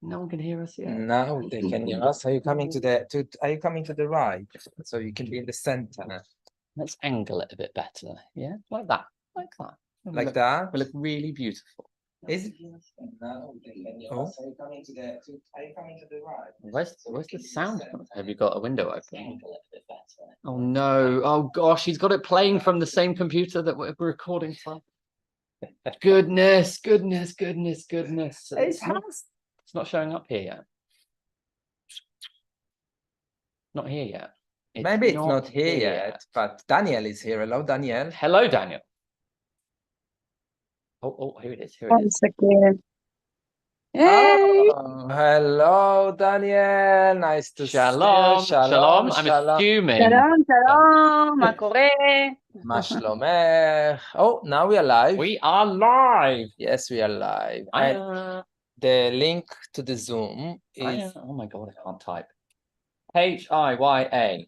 No one can hear us yet. Now they can hear us. Are you coming to the right? So you can be in the center. Let's angle it a bit better. Yeah, like that. Like that. Like that? We look really beautiful. Is it? Now they can hear us. Are you coming to the right? Where's the sound? Have you got a window open? Oh no! Oh gosh, he's got it playing from the same computer that we're recording from. Goodness. It's not showing up here yet. Not here yet. Maybe it's not here yet, but Daniel is here. Hello, Daniel. Hello, Daniel. Oh, here it is. Here it is. Hey. Oh, hello, Daniel. Nice to see you. Shalom. I'm assuming. Shalom, מה קורה? מה שלומך? Oh, now we are live. We are live. Yes, we are live. And the link to the Zoom is... Oh my God, I can't type. Hiya.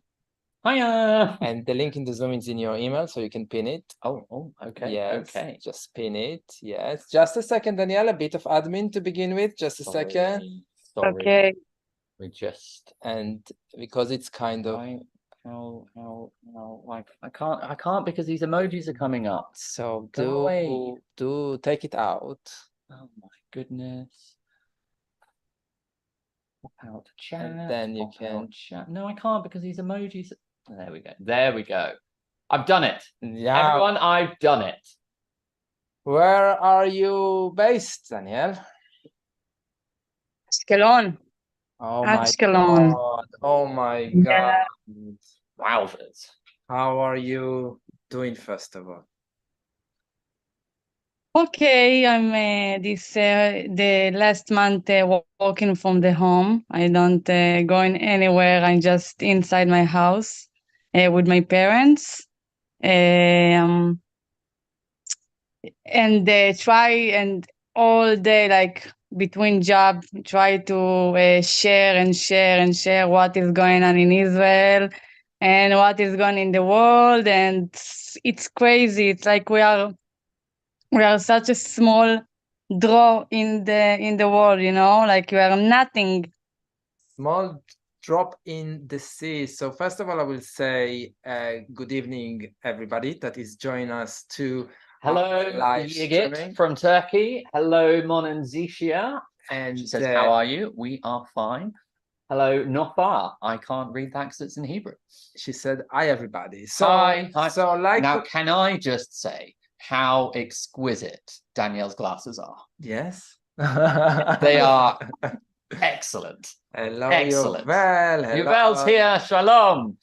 Hiya. And the link in the Zoom is in your email, so you can pin it. Oh, okay. Yes, okay. just pin it. Yes, just a second, Danielle. A bit of admin to begin with. Just a second. Sorry. Okay. We just because it's kind of like I can't because these emojis are coming up. So do take it out. Oh my goodness. Out chat. And then you can chat. No, I can't because these emojis. There we go. There we go. I've done it. Yeah. Everyone, I've done it. Where are you based, Danielle? Ashkelon. Oh Ashkelon. my God. Oh my God. Wowzers. How are you doing, first of all? Okay, I'm the last month working from the home. I don't going anywhere. I'm just inside my house with my parents. And try and all day, like between job, try to share what is going on in Israel and what is going in the world. And it's crazy. It's like we are such a small drop in the world, you know, like we are nothing. Small drop in the sea. So first of all, I will say good evening, everybody that is joining us to hello, live Yigit streaming from Turkey. Hello, Mon and Zishia. And she says, how are you? We are fine. Hello, Nofar. I can't read that because it's in Hebrew. She said, hi, everybody. So, hi. So like now, can I just say how exquisite Danielle's glasses are? Yes. They are excellent. Hello, excellent. Yuval. Hello. Yuval's here. Shalom.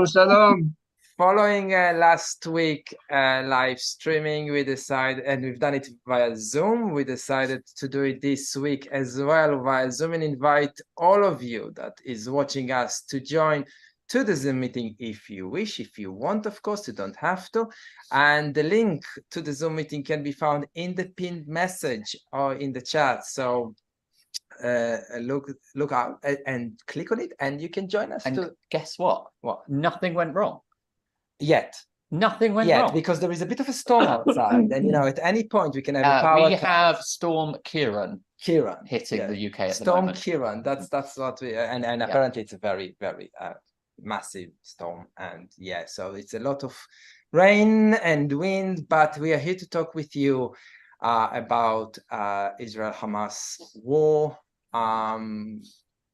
Shalom. Following last week live streaming, we decided, and we've done it via Zoom, we decided to do it this week as well via Zoom and invite all of you that is watching us to join to the Zoom meeting if you wish. If you want, of course, you don't have to. And the link to the Zoom meeting can be found in the pinned message or in the chat. So look out and click on it and you can join us. And guess what? Nothing went wrong. Yet. Nothing went wrong. Because there is a bit of a storm outside. And, you know, at any point we can have a power. We have Storm Kiran hitting the UK at the moment. Storm Kiran, that's what we, and apparently it's a very, very massive storm. And yeah, so it's a lot of rain and wind, but we are here to talk with you about Israel-Hamas war.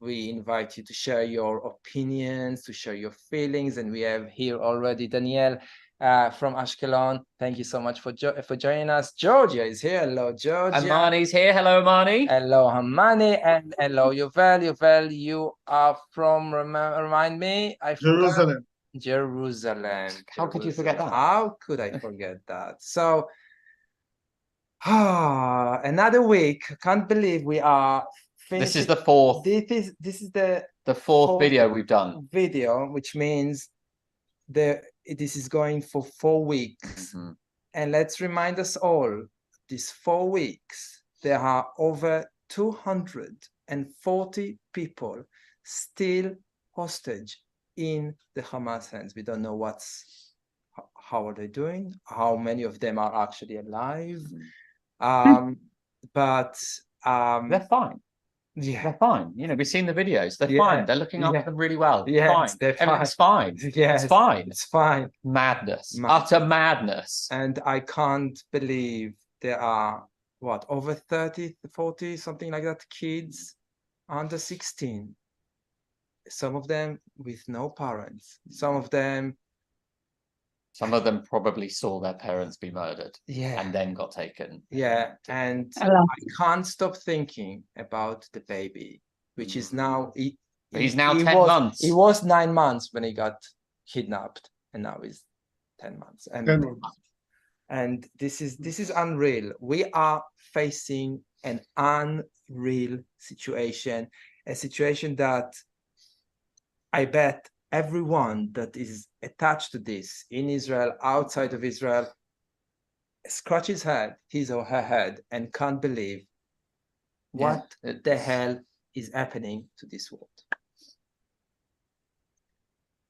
We invite you to share your opinions, to share your feelings, and we have here already Danielle from Ashkelon. Thank you so much for joining us. Georgia is here. Hello, Georgia. Amani's here. Hello, Amani. Hello, Amani, and hello, Yuval. Yuval, you are from, remind me? Jerusalem. Jerusalem. How could you forget that? How could I forget that? So, another week. Can't believe we are... This is the fourth. This is the fourth video we've done. Which means this is going for 4 weeks. Mm-hmm. And let's remind us all, these 4 weeks, there are over 240 people still hostage in the Hamas hands. We don't know how are they doing, how many of them are actually alive. But they're fine. Yeah. They're fine. You know, we've seen the videos. They're Yeah, fine. They're looking after yeah. them really well. Yes, Fine. they're Everything's fine. Yes, It's fine. it's fine. Madness. Ma- Utter madness. And I can't believe there are, what, over 30, 40, something like that, kids under 16. Some of them with no parents. Some of them, Probably saw their parents be murdered yeah, and then got taken. yeah. And A lot. I can't stop thinking about the baby, which is now, He's now 10 was, months. He was 9 months when he got kidnapped, and now he's 10 months. And this is unreal. We are facing an unreal situation, a situation that I bet everyone that is attached to this in Israel, outside of Israel, scratches his or her head, and can't believe what the hell is happening to this world.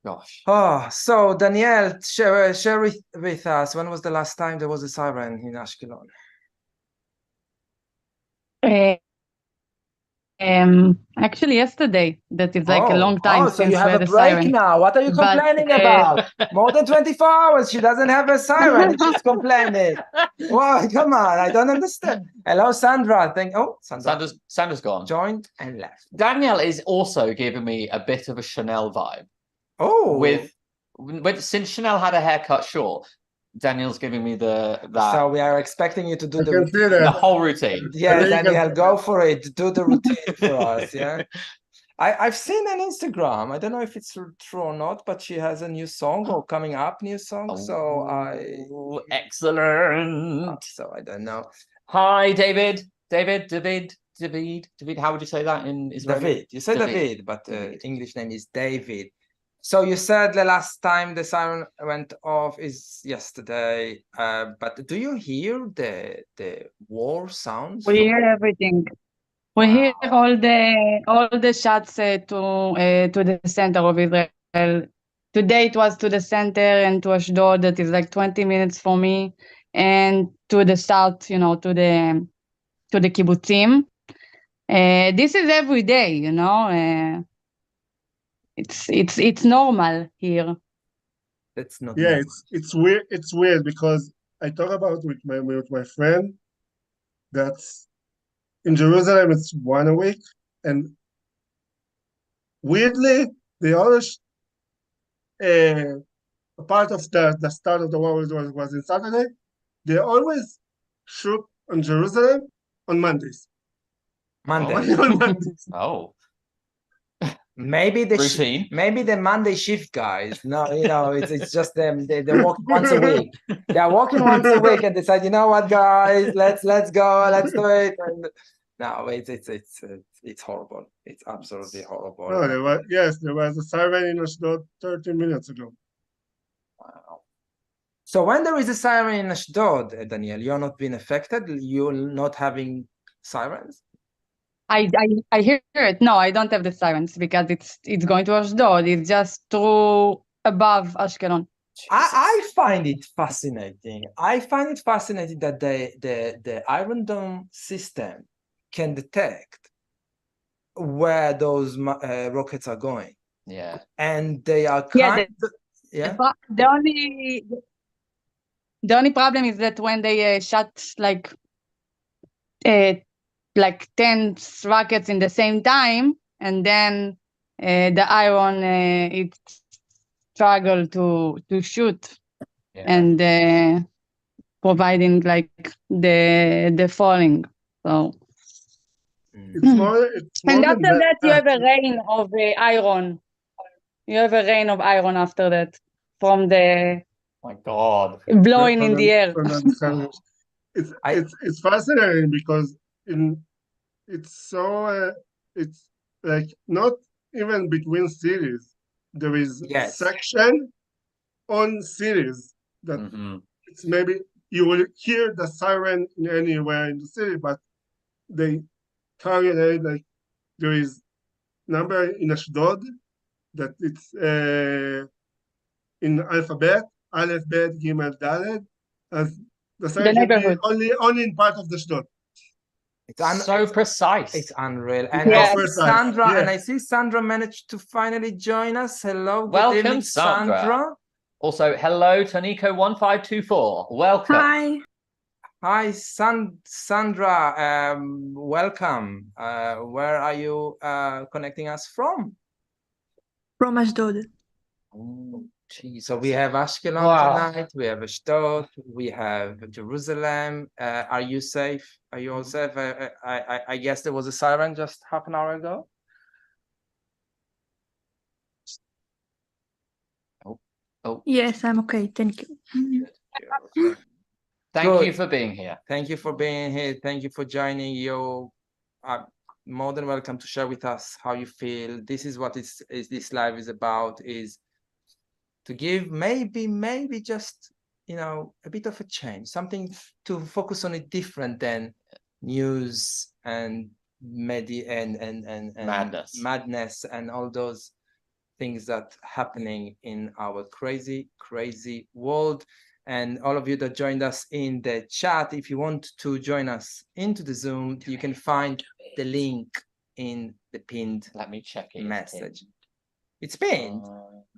Gosh. Oh, so Danielle, share with us, when was the last time there was a siren in Ashkelon? Actually, yesterday. That is like a long time so since you have we a had break siren. now. What are you But, complaining about? More than 24 hours, she doesn't have a siren. She's complaining. Well, come on, I don't understand. Hello, Sandra. Sandra's gone. Joined and left. Danielle is also giving me a bit of a Chanel vibe. Oh, With since Chanel had her hair cut short, Danielle's giving me that. So we are expecting you to do the whole routine. Yeah, Danielle, go for it. Do the routine for us. Yeah. I've seen on Instagram. I don't know if it's true or not, but she has a new song or coming up new song. Excellent. So I don't know. Hi, David. David. How would you say that in Israeli? David. You say David, but English name is David. So you said the last time the siren went off is yesterday. But do you hear the war sounds? we hear everything. We hear all the shots to the center of Israel. Today it was to the center and to Ashdod, that is like 20 minutes for me, and to the south, to the kibbutzim. This is every day, it's normal here. That's not. Yeah, it's weird. It's weird because I talk about with my friend that's in Jerusalem. It's 1 a week, and weirdly, they always a part of the start of the war was in Saturday. They always shoot on Jerusalem on Mondays. Monday. On Mondays. Oh. Maybe the Monday shift guys. No, it's just them. They're working once a week. They are working once a week and decide, you know what, guys, let's go, let's do it. And no, it's horrible. It's absolutely horrible. No, there was a siren in Ashdod 30 minutes ago. Wow. So when there is a siren in Ashdod, Daniel, you're not being affected. You're not having sirens. I hear it. No, I don't have the sirens because it's going to Ashdod. It's just through above Ashkelon. I find it fascinating. I find it fascinating that the Iron Dome system can detect where those rockets are going. Yeah. And they are The only problem is that when they shot like 10 rockets in the same time, and then the iron it struggled to shoot, and providing like the falling. So it's more and after than that you have a rain of iron. You have a rain of iron after that from the my God blowing in the air. It's fascinating because it's so it's like not even between cities. There is section on cities that it's maybe you will hear the siren anywhere in the city, but they target like there is number in Ashdod that it's in alphabet, Aleph, Bet, Gimel, Dalet, as the siren can be only in part of the Ashdod. It's so precise. It's unreal. And Yeah. I see Sandra, Yeah. and I see Sandra managed to finally join us. Hello, good Welcome, evening, Sandra. Also, hello, Tonico1524. Welcome. Hi. Hi, Sandra. Welcome. Where are you connecting us from? From Ashdod. Oh, jeez. So we have Ashkelon Wow. tonight. We have Ashdod. We have Jerusalem. Are you safe? Are you all safe? I guess there was a siren just half an hour ago. Oh, Yes, I'm okay. Thank you. thank you Good. for being here. Thank you for being here. Thank you for joining. You are more than welcome to share with us how you feel. This is what is this live is about, is to give maybe just, you know, a bit of a change, something to focus on it different than news and media and madness and all those things that happening in our crazy world. And all of you that joined us in the chat, if you want to join us into the Zoom, you can find the link in the pinned Let me check it. message. It's pinned.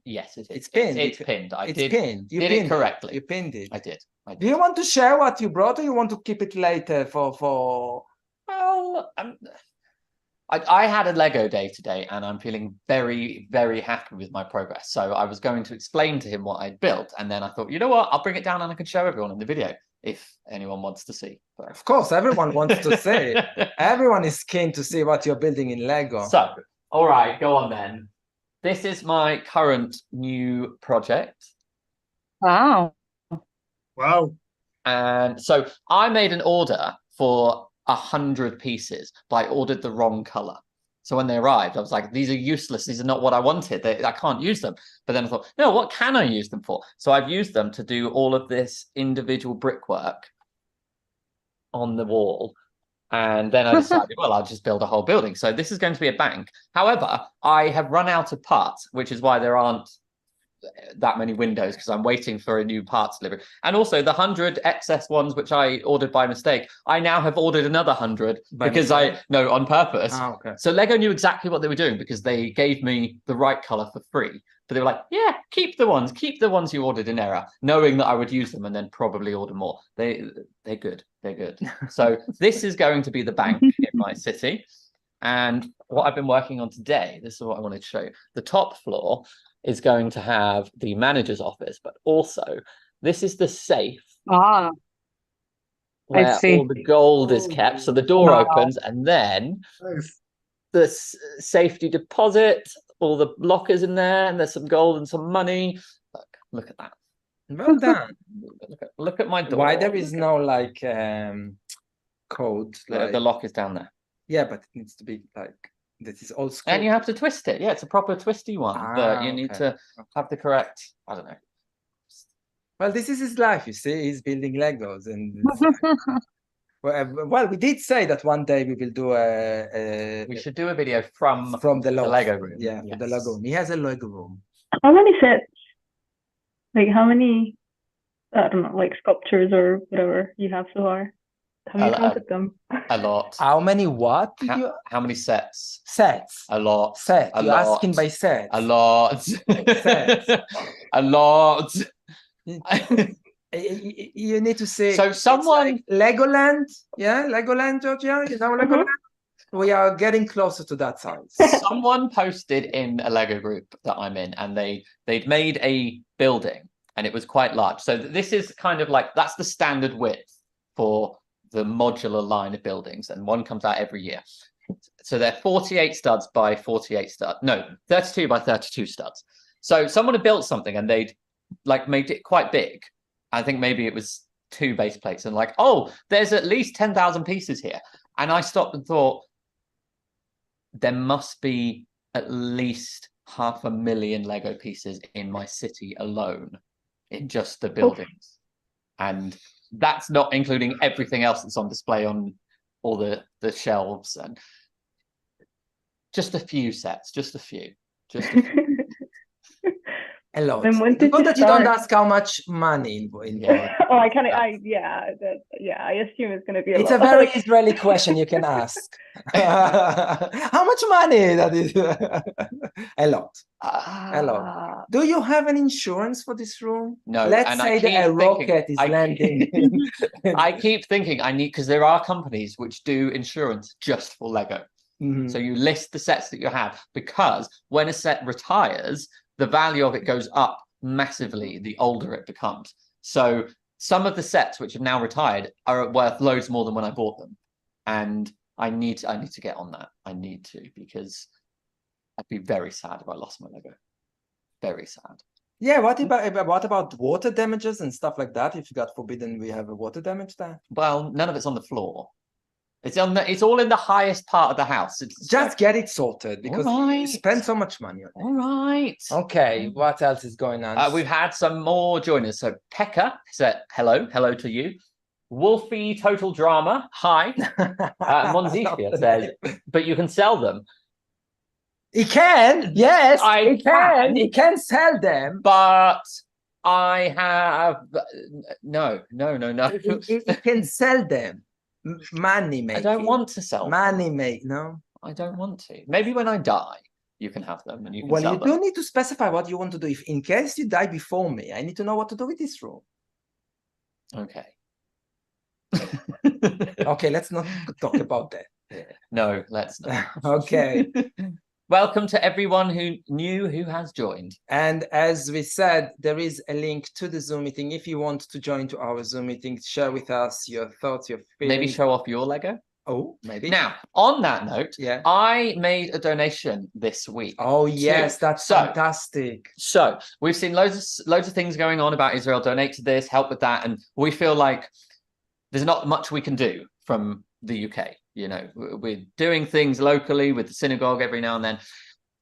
Yes, it is. It's pinned. It's pinned. I It's did pinned. You did pinned it correctly. You pinned it. I did. Do you want to share what you brought, or you want to keep it later for? Well, I had a Lego day today, and I'm feeling very, very happy with my progress. So I was going to explain to him what I'd built, and then I thought, you know what, I'll bring it down and I can show everyone in the video if anyone wants to see. But... Of course, everyone wants to see. Everyone is keen to see what you're building in Lego. So, all right, go on then. This is my current new project. Wow. Wow. And so I made an order for 100 pieces, but I ordered the wrong color. So when they arrived, I was like, these are useless. These are not what I wanted. I can't use them. But then I thought, no, what can I use them for? So I've used them to do all of this individual brickwork on the wall. And then I decided, well, I'll just build a whole building. So this is going to be a bank. However, I have run out of parts, which is why there aren't that many windows, because I'm waiting for a new parts delivery. And also the 100 excess ones, which I ordered by mistake, I now have ordered another 100 because on purpose. Oh, okay. So Lego knew exactly what they were doing, because they gave me the right color for free. But they were like, yeah, keep the ones you ordered in error, knowing that I would use them and then probably order more. They're good. They're good. So this is going to be the bank in my city. And what I've been working on today, this is what I wanted to show you. The top floor is going to have the manager's office, but also this is the safe Ah, where see. all the gold is kept. So the door Wow. opens, and then Nice. the safety deposit, all the lockers in there, and there's some gold and some money. Look at that. Well done. Look at my door. Why there is no like code? The lock is down there. Yeah, but it needs to be like, this is old school. And you have to twist it. Yeah, it's a proper twisty one. But you need to have the correct, I don't know. Well, this is his life, you see. He's building Legos. And well, we did say that one day we will do we should do a video from the Lego room. Yeah, yes. the Lego room. He has a Lego room. How many sets? Like how many, I don't know, like sculptures or whatever you have so far? Have you counted them? A lot. How many what? How many sets? Sets. A lot. Sets. A You're lot. asking by sets. A lot. Sets. A lot. You need to say. So someone like Legoland, yeah, Legoland, Georgia. You know Legoland. We are getting closer to that size. Someone posted in a Lego group that I'm in, and they'd made a building, and it was quite large. So this is kind of like, that's the standard width for the modular line of buildings, and one comes out every year. So they're 48 studs by 48 studs. No, 32 by 32 studs. So someone had built something, and they'd like made it quite big. I think maybe it was 2 base plates, and like, oh, there's at least 10,000 pieces here. And I stopped and thought, there must be at least 500,000 Lego pieces in my city alone, in just the buildings. And that's not including everything else that's on display on all the shelves, and just a few sets, just a few. A lot. And when did Good you that you don't start? ask how much money involved. Oh, I kind of, I assume it's going to be a It's lot. a very Like, Israeli question you can ask. How much money? That is a lot. A lot. Do you have an insurance for this room? No. Let's and say I keep that a thinking, rocket is landing. I keep thinking I need, because there are companies which do insurance just for Lego. Mhm. So you list the sets that you have, because when a set retires, the value of it goes up massively the older it becomes. So some of the sets which have now retired are worth loads more than when I bought them. And I need to get on that. I need to, because I'd be very sad if I lost my Lego. Very sad. Yeah, what about water damages and stuff like that? If God forbidden we have a water damage there. Well, none of it's on the floor. It's all in the highest part of the house. It's Just get it sorted, because you right. spend so much money on it. All right. Okay, what else is going on? We've had some more joiners. So Pekka said hello to you. Wolfie Total Drama, hi. Monzifia says, but you can sell them. He can, yes, I can. He can sell them, But I have no. he can sell them. Money making. I don't want to sell them. Money make, no. I don't want to. Maybe when I die, you can have them and you can Well, sell you them. do need to specify what you want to do. If in case you die before me, I need to know what to do with this room. Okay. Okay, let's not talk about that. No, let's not. Okay. Welcome to everyone who has joined. And as we said, there is a link to the Zoom meeting. If you want to join to our Zoom meeting, share with us your thoughts, your feelings. Maybe show off your Lego. Oh, maybe. Now, on that note, yeah, I made a donation this week. Oh yes, that's So- fantastic. So we've seen loads of things going on about Israel. Donate to this, help with that, and we feel like there's not much we can do from the UK. You know, we're doing things locally with the synagogue every now and then.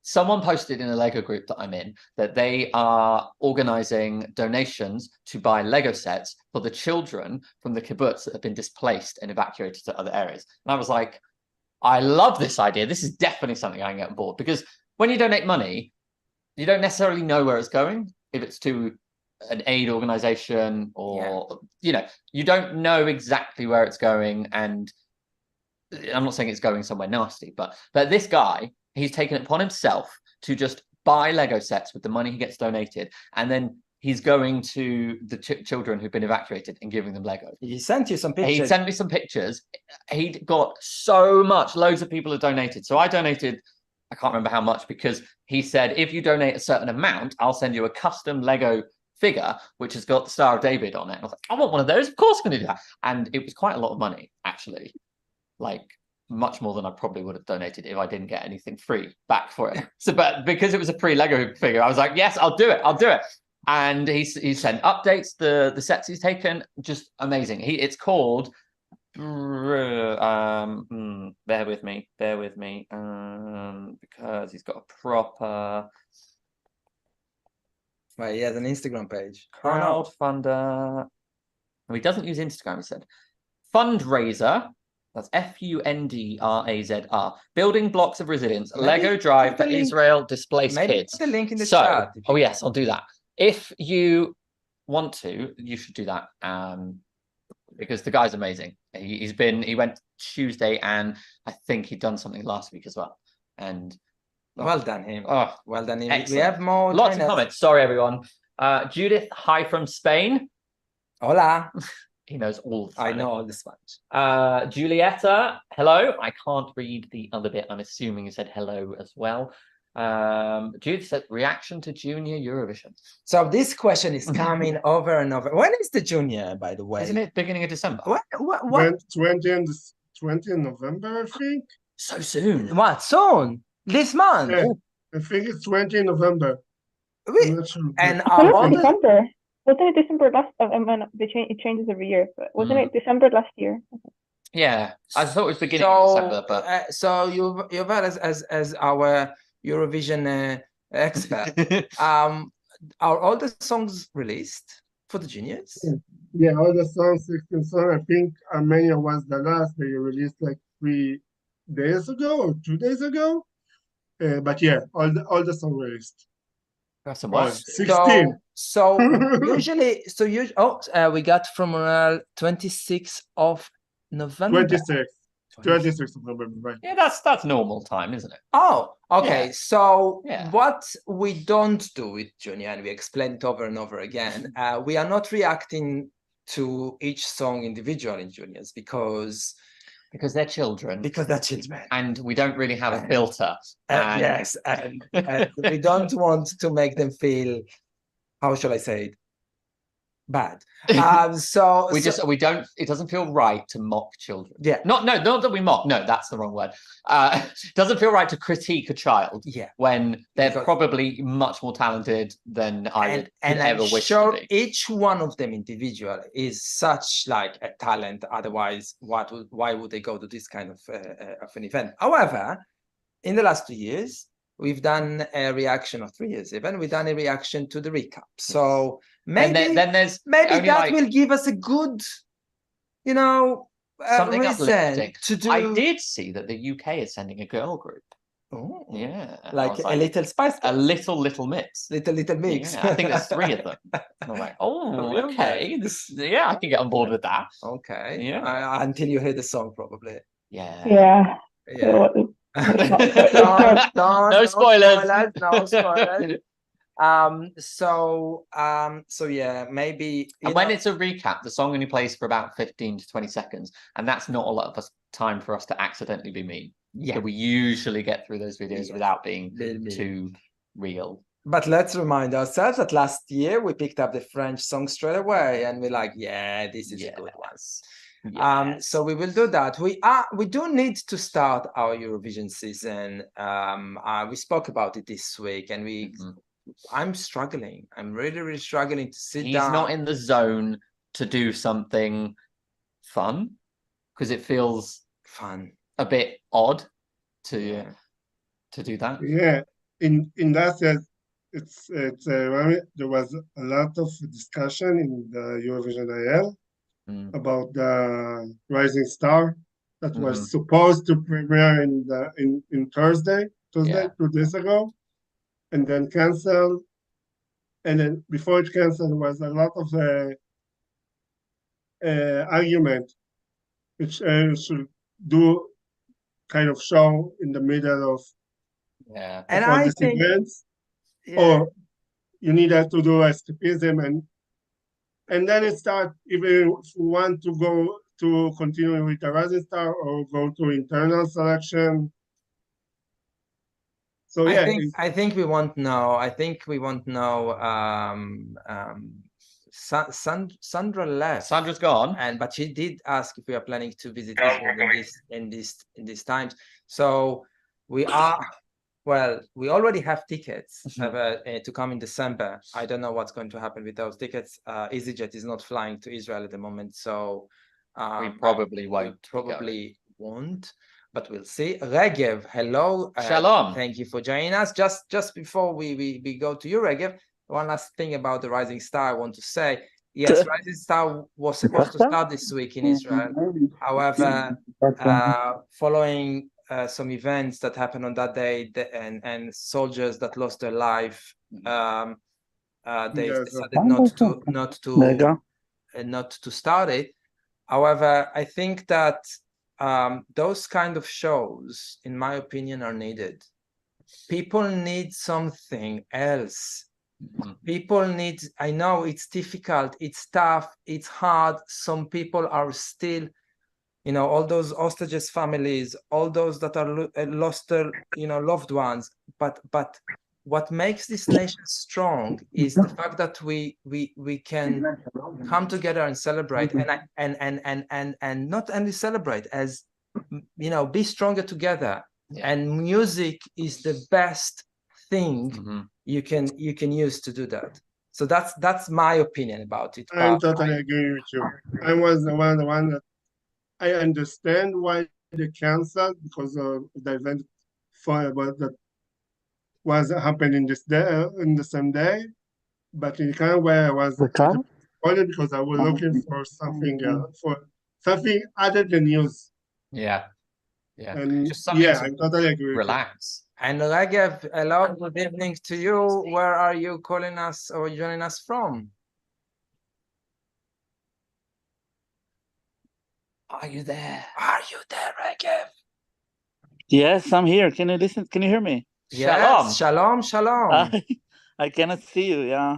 Someone posted in a Lego group that I'm in that they are organizing donations to buy Lego sets for the children from the kibbutz that have been displaced and evacuated to other areas. And I was like, I love this idea. This is definitely something I can get on board, because when you donate money, you don't necessarily know where it's going. If it's to an aid organization or, you know, you don't know exactly where it's going. And I'm not saying it's going somewhere nasty, but this guy, he's taken it upon himself to just buy Lego sets with the money he gets donated, and then he's going to the children who've been evacuated and giving them Lego. He sent you some pictures. He sent me some pictures. He got so much. Loads of people have donated. So I donated, I can't remember how much, because he said, if you donate a certain amount, I'll send you a custom Lego figure, which has got the Star of David on it. And I was like, I want one of those. Of course I'm going to do that. And it was quite a lot of money, actually. Like, much more than I probably would have donated if I didn't get anything free back for it. So, but because it was a free Lego figure, I was like, yes, I'll do it. And he sent updates, the sets he's taken, just amazing. It's called, bear with me, because he's got a proper... Well, he has an Instagram page. Crowdfunder. No, he doesn't use Instagram, he said. Fundraiser. That's FUNDRAZR. Building Blocks of Resilience. Maybe Lego Drive for put the link- Israel Displaced Maybe Kids. put the link in the So, chat. oh yes, I'll do that. If you want to, you should do that. Because the guy's amazing. He went Tuesday, and I think he'd done something last week as well. And Well done him. oh, Well done him. excellent. We have more. Lots of joiners. comments. Sorry, everyone. Judith, hi from Spain. Hola. He knows all the I Spanish. know all the Spanish. Julieta, hello. I can't read the other bit. I'm assuming you said hello as well. Judith said reaction to Junior Eurovision. So this question is coming over and over. When is the Junior, by the way? Isn't it beginning of December? What? 20 November, I think. So soon. What? Soon? This month? Yeah, I think it's 20 November. I'm Wait, not sure. and Well, all it's the, December. Wasn't it December last? It changes every year, but wasn't it December last year? Yeah, I thought it was beginning of December, but so Yuval, as our Eurovision expert, are all the songs released for the juniors? Yeah, all the songs, 16 songs. I think Armenia was the last they released like 3 days ago or 2 days ago. But yeah, all the songs released. Got some Oh, work. 16. So usually, we got from 26th of November. 26th of November, right? Yeah, that's normal time, isn't it? Oh, okay. Yeah. So Yeah. what we don't do with Junior, and we explained it over and over again, we are not reacting to each song individually in Juniors because they're children. Because they're children. And we don't really have a filter. Yes, and we don't want to make them feel, how shall I say it, bad. We don't, it doesn't feel right to mock children. Yeah. Not that we mock, no, that's the wrong word. It doesn't feel right to critique a child when they're probably much more talented than I would ever wish to be. Each one of them individually is such like a talent, otherwise why would they go to this kind of an event? However, in the last 2 years, we've done a reaction, or 3 years even, we've done a reaction to the recap. So maybe that will give us a good, something reason uplifting to do. I did see that the UK is sending a girl group. Oh, yeah, like a little Spice Girls. A little mix. Little mix. Yeah, I think there's 3 of them. I'm like, oh, okay, I can get on board with that. Okay, yeah. Until you hear the song, probably. Yeah. No spoilers. No spoilers. So yeah, maybe. And when it's a recap, the song only plays for about 15 to 20 seconds, and that's not a lot of time for us to accidentally be mean. Yeah, so we usually get through those videos without being too real. But let's remind ourselves that last year we picked up the French song straight away, and we're like, yeah, this is a good one. Yes. So we will do that. We do need to start our Eurovision season. We spoke about it this week, and I'm struggling. I'm really struggling to sit down. He's not in the zone to do something fun because it feels a bit odd to do that. Yeah, in that sense, there was a lot of discussion in the Eurovision IL about the Rising Star that was supposed to premiere in Thursday 2 days ago, and then canceled. And then before it canceled, there was a lot of argument which should do kind of show in the middle of all these events, or you need to do escapism, and then it starts, even if you want to go to continue with the Rising Star or go to internal selection. So I think we won't know. Sandra left. Sandra's gone, but she did ask if we are planning to visit Israel in these times. So we are. Well, we already have tickets to come in December. I don't know what's going to happen with those tickets. EasyJet is not flying to Israel at the moment, so we probably won't. But we'll see. Regev, hello. Shalom. Thank you for joining us. Just before we go to you, Regev, one last thing about the Rising Star I want to say. Yes, Rising Star was supposed to start this week in Israel. However, following some events that happened on that day and soldiers that lost their life, they decided not to start it. However, I think that those kind of shows, in my opinion, are needed. People need something else. People need, I know it's difficult, it's tough, it's hard. Some people are still, all those hostages families, all those that are lost their, loved ones. But what makes this nation strong is the fact that we can come together and celebrate, and not only celebrate, as be stronger together. And music is the best thing you can use to do that. So that's my opinion about it. I totally agree with you. I was the one that I understand why they canceled, because of the event that was happening this day in the same day. But in kind of way, I was disappointed because I was looking for something other than news. Yeah. And just something I totally agree. Relax. And Ragev, hello, good evening to you. Where are you calling us or joining us from? Are you there? Are you there, Ragev? Yes, I'm here. Can you listen? Can you hear me? Yes, shalom, shalom. I cannot see you. Yeah.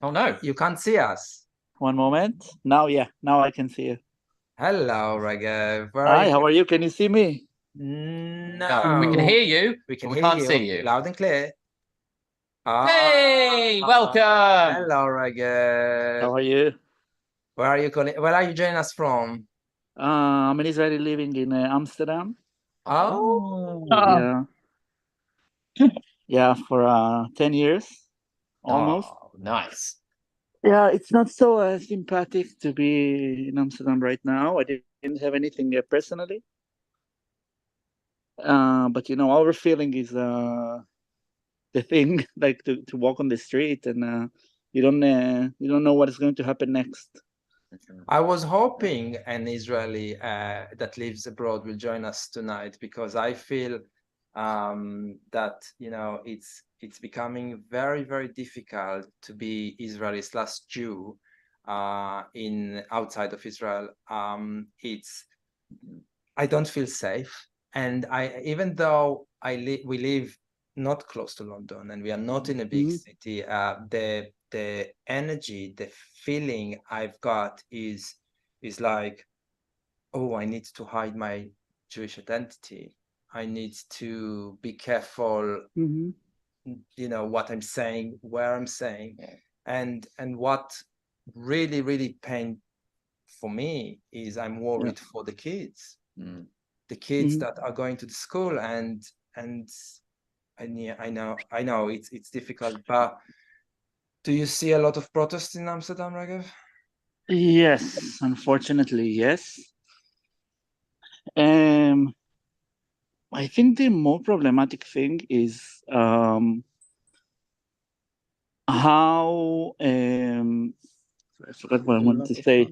Oh no, you can't see us. One moment. Now, yeah, now I can see you. Hello, Ragev. Hi, how are you? Can you see me? No, we can hear you. We can but we hear can't you see you. loud and clear. Hey, welcome. Hello, Ragev. How are you? Where are you calling? Where are you joining us from? I'm an Israeli living in Amsterdam. Oh, yeah. Yeah, for 10 years, almost. Oh, nice. Yeah, it's not so sympathetic to be in Amsterdam right now. I didn't have anything personally. But you know, our feeling is the thing, like to walk on the street and you don't know what is going to happen next. I was hoping an Israeli that lives abroad will join us tonight, because I feel that, you know, it's becoming very, very difficult to be Israeli/Jew in outside of Israel. I don't feel safe, and even though we live not close to London and we are not in a big city, the energy, the feeling I've got is like, oh, I need to hide my Jewish identity. I need to be careful, you know, what I'm saying, where I'm saying, and what really, really pain for me is I'm worried for the kids, the kids that are going to the school, and yeah, I know it's difficult, but do you see a lot of protests in Amsterdam, Ragev? Yes, unfortunately, yes. I think the more problematic thing is how I forgot what I wanted to say.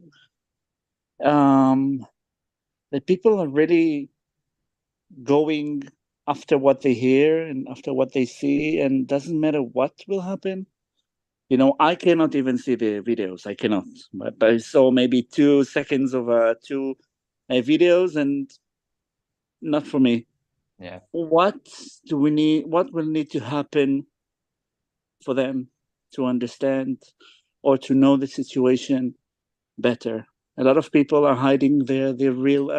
That people are really going after what they hear and after what they see, and doesn't matter what will happen. You know, I cannot even see the videos. I cannot. But I saw maybe 2 seconds of two videos, and not for me. Yeah. What do we need? What will need to happen for them to understand or to know the situation better? A lot of people are hiding their real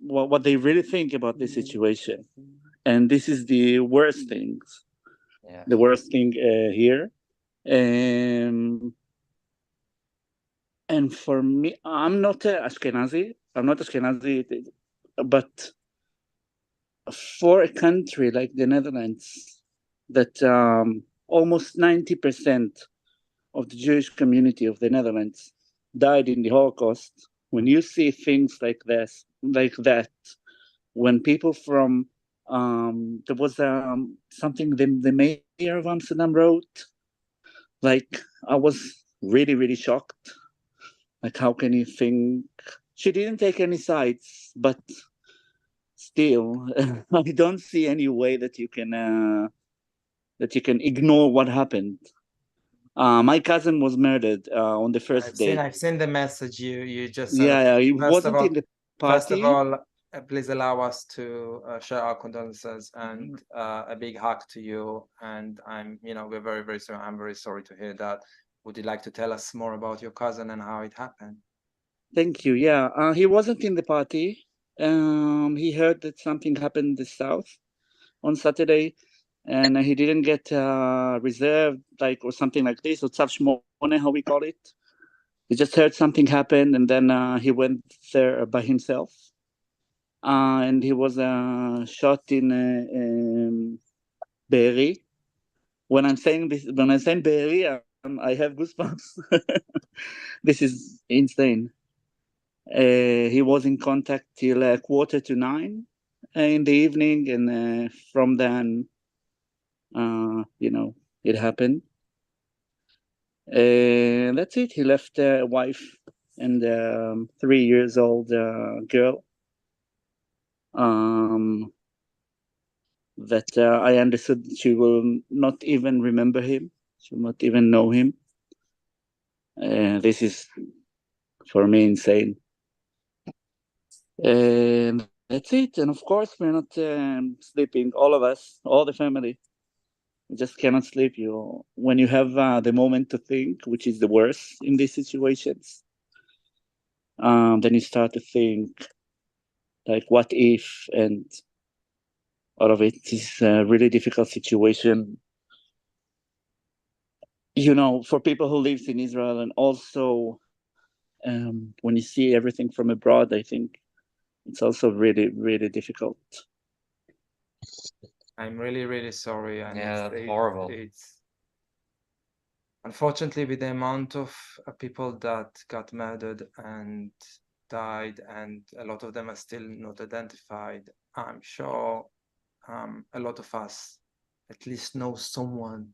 what they really think about the situation, and this is the worst things. Yeah. The worst thing here. And for me, I'm not Ashkenazi. I'm not Ashkenazi, but for a country like the Netherlands, that almost 90% of the Jewish community of the Netherlands died in the Holocaust, when you see things like this, like that, when people from there was something the mayor of Amsterdam wrote, like, I was really, really shocked. Like, how can you think? She didn't take any sides, but still, I don't see any way that you can ignore what happened. My cousin was murdered on the first day. I've seen the message you just sent. Yeah, he wasn't in the party. First of all, please allow us to share our condolences and a big hug to you. And we're very, very sorry. I'm very sorry to hear that. Would you like to tell us more about your cousin and how it happened? Thank you. Yeah, he wasn't in the party. He heard that something happened in the south on Saturday, and he didn't get reserved, like, or something like this, or tzav shmone, how we call it. He just heard something happened, and then he went there by himself. And he was shot in Be'eri. When I'm saying Be'eri, I have goosebumps. This is insane. He was in contact till 8:45 in the evening, and from then, it happened. That's it. He left a wife and 3 years old girl. that I understood she will not even remember him. She will not even know him. This is, for me, insane. And that's it. And of course, we're not sleeping. All of us, all the family, we just cannot sleep. When you have the moment to think, which is the worst in these situations, then you start to think, like, what if? And all of it is a really difficult situation. For people who lives in Israel, and also when you see everything from abroad, I think it's also really, really difficult. I'm really, really sorry. And yeah, horrible. It's unfortunately, with the amount of people that got murdered and died, and a lot of them are still not identified, I'm sure a lot of us at least know someone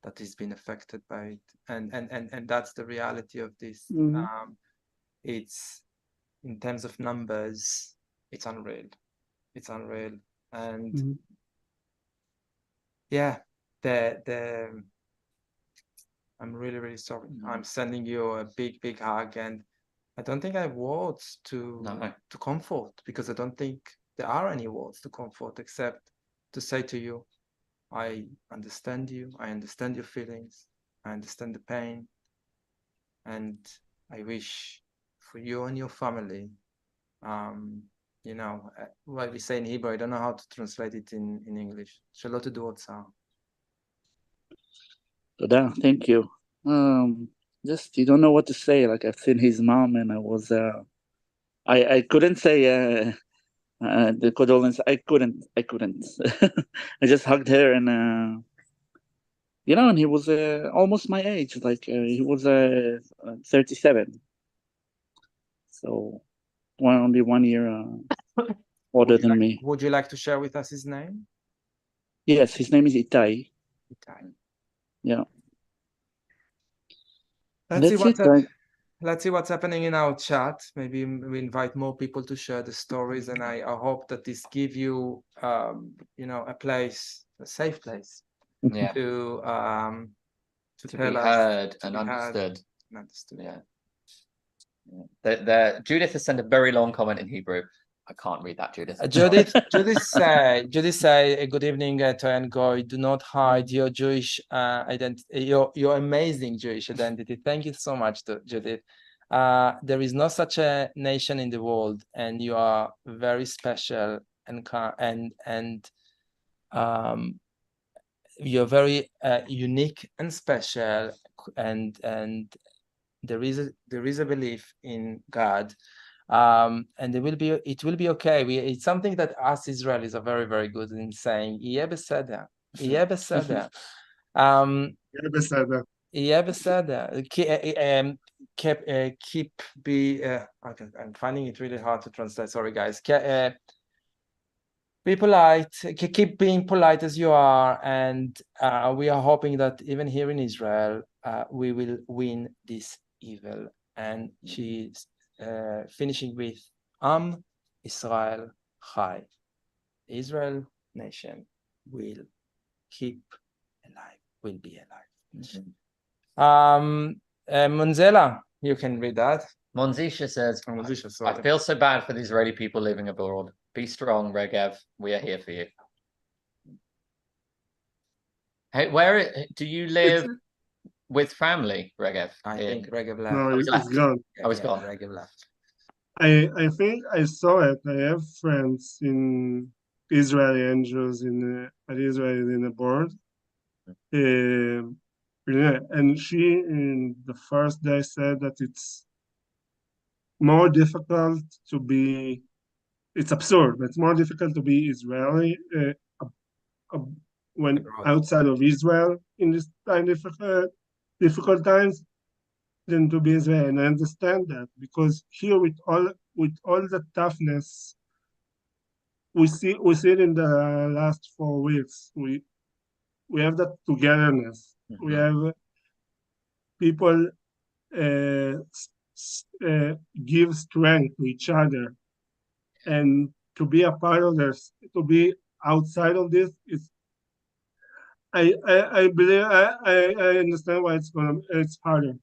that has been affected by it, and that's the reality of this. It's, in terms of numbers, it's unreal. It's unreal. And yeah, I'm really, really sorry. I'm sending you a big, big hug, and I don't think I have words to comfort, because I don't think there are any words to comfort except to say to you, I understand you, I understand your feelings, I understand the pain, and I wish for you and your family, what we say in Hebrew, I don't know how to translate it in English. Shalom to do Thank you. Just, you don't know what to say. Like, I've seen his mom, and I was, I couldn't say the condolence. I couldn't. I just hugged her, and and he was almost my age. Like, he was 37, so only 1 year older than me. Would you like to share with us his name? Yes, his name is Itai. Yeah. Let's see what's happening in our chat. Maybe we invite more people to share the stories, and I hope that this give you, a place, a safe place, to be heard and understood. Yeah. Judith has sent a very long comment in Hebrew. I can't read that, Judith. Judith say, good evening, Toy and Goy. Do not hide your Jewish identity, your amazing Jewish identity. Thank you so much, Judith. There is no such a nation in the world, and you are very special, and you're very unique and special, and there is a belief in God. And it will be okay. It's something that us Israelis are very, very good in saying. Yeh beseder. Yeh beseder. Yeh beseder. I'm finding it really hard to translate. Sorry, guys. Be polite. Keep being polite as you are, and we are hoping that even here in Israel, we will win this evil. And she's finishing with Israel Chai. Israel nation will keep alive, will be alive. Monzela, you can read that. Monzisha says, I feel so bad for the Israeli people living abroad. Be strong, Regev. We are here for you. Hey, where do you live with family, Regev? I think Regev left. No, he's gone. I was gone. Regev left. I think I saw it. I have friends in Israeli angels at Israel in abroad. And she, in the first day, said that it's more difficult to be. It's absurd, but it's more difficult to be Israeli when outside of Israel in this time difficult times than to be Israeli. And I understand that, because here with all the toughness we see it in the last 4 weeks. We have that togetherness. Mm-hmm. We have people give strength to each other, and to be a part of this, to be outside of this, I believe I understand why it's harder.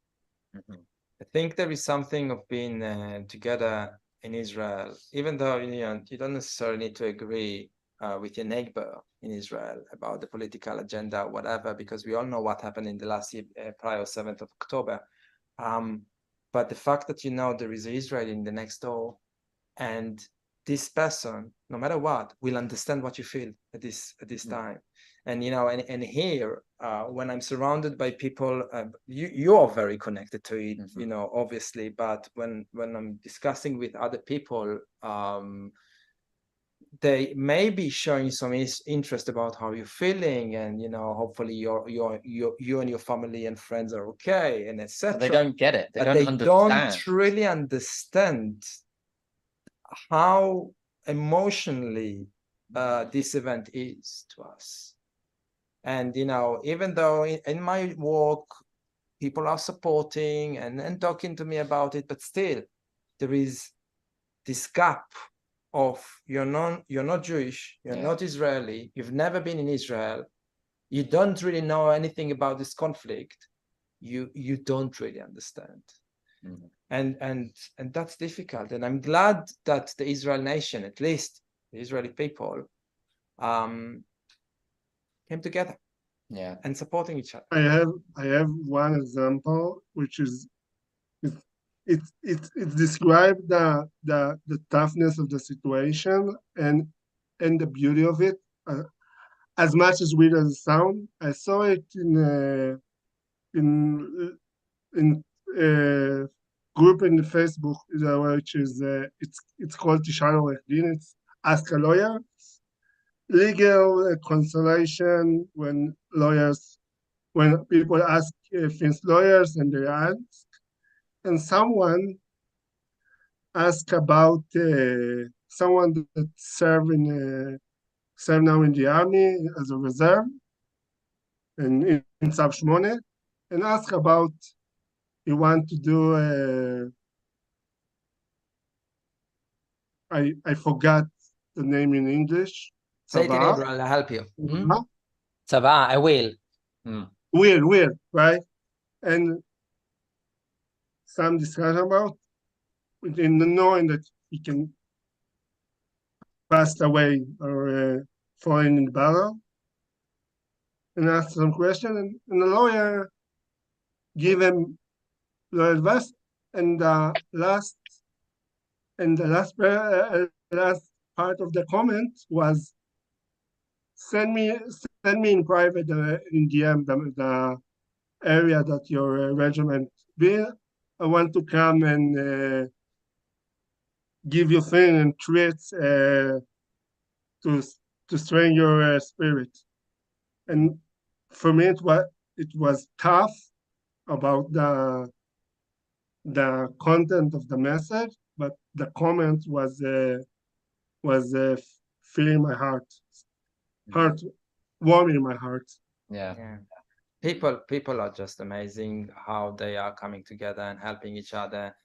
I think there is something of being together in Israel, even though you don't necessarily need to agree with your neighbor in Israel about the political agenda, whatever, because we all know what happened in the last year prior 7th of October. But the fact that there is Israel in the next door, and this person, no matter what, will understand what you feel at this time. And and here, when I'm surrounded by people, you are very connected to it, obviously. But when I'm discussing with other people, they may be showing some interest about how you're feeling, and hopefully you and your family and friends are okay, and etc. They don't get it. They don't don't really understand how emotionally this event is to us. And even though in my work people are supporting and talking to me about it, but still there is this gap of you're not Jewish, you're not Israeli, you've never been in Israel, you don't really know anything about this conflict, you don't really understand. And that's difficult. And I'm glad that the Israel nation, at least the Israeli people, came together and supporting each other. I have one example, which is it describes the toughness of the situation and the beauty of it. As much as weird as it sounds, I saw it in group in the Facebook, which is it's called Tishan Orech Din. It's Ask a Lawyer. Legal consultation when people ask Finns lawyers and they ask, and someone asked about someone that serve now in the army as a reserve and in Sub 8, and ask about he want to do I forgot the name in English. Say it in Hebrew, I'll help you. Tzava, I will. Weird, right? And some discussion about in the knowing that he can pass away or falling in the battle, and ask some question, and the lawyer give him the advice, and the last part of the comment was, send me in private in DM the area that your regiment be. I want to come and give you things and treats to strengthen your spirit. And for me, it was tough about the content of the message, but the comment was filling my heart warming my heart. Yeah. People are just amazing how they are coming together and helping each other.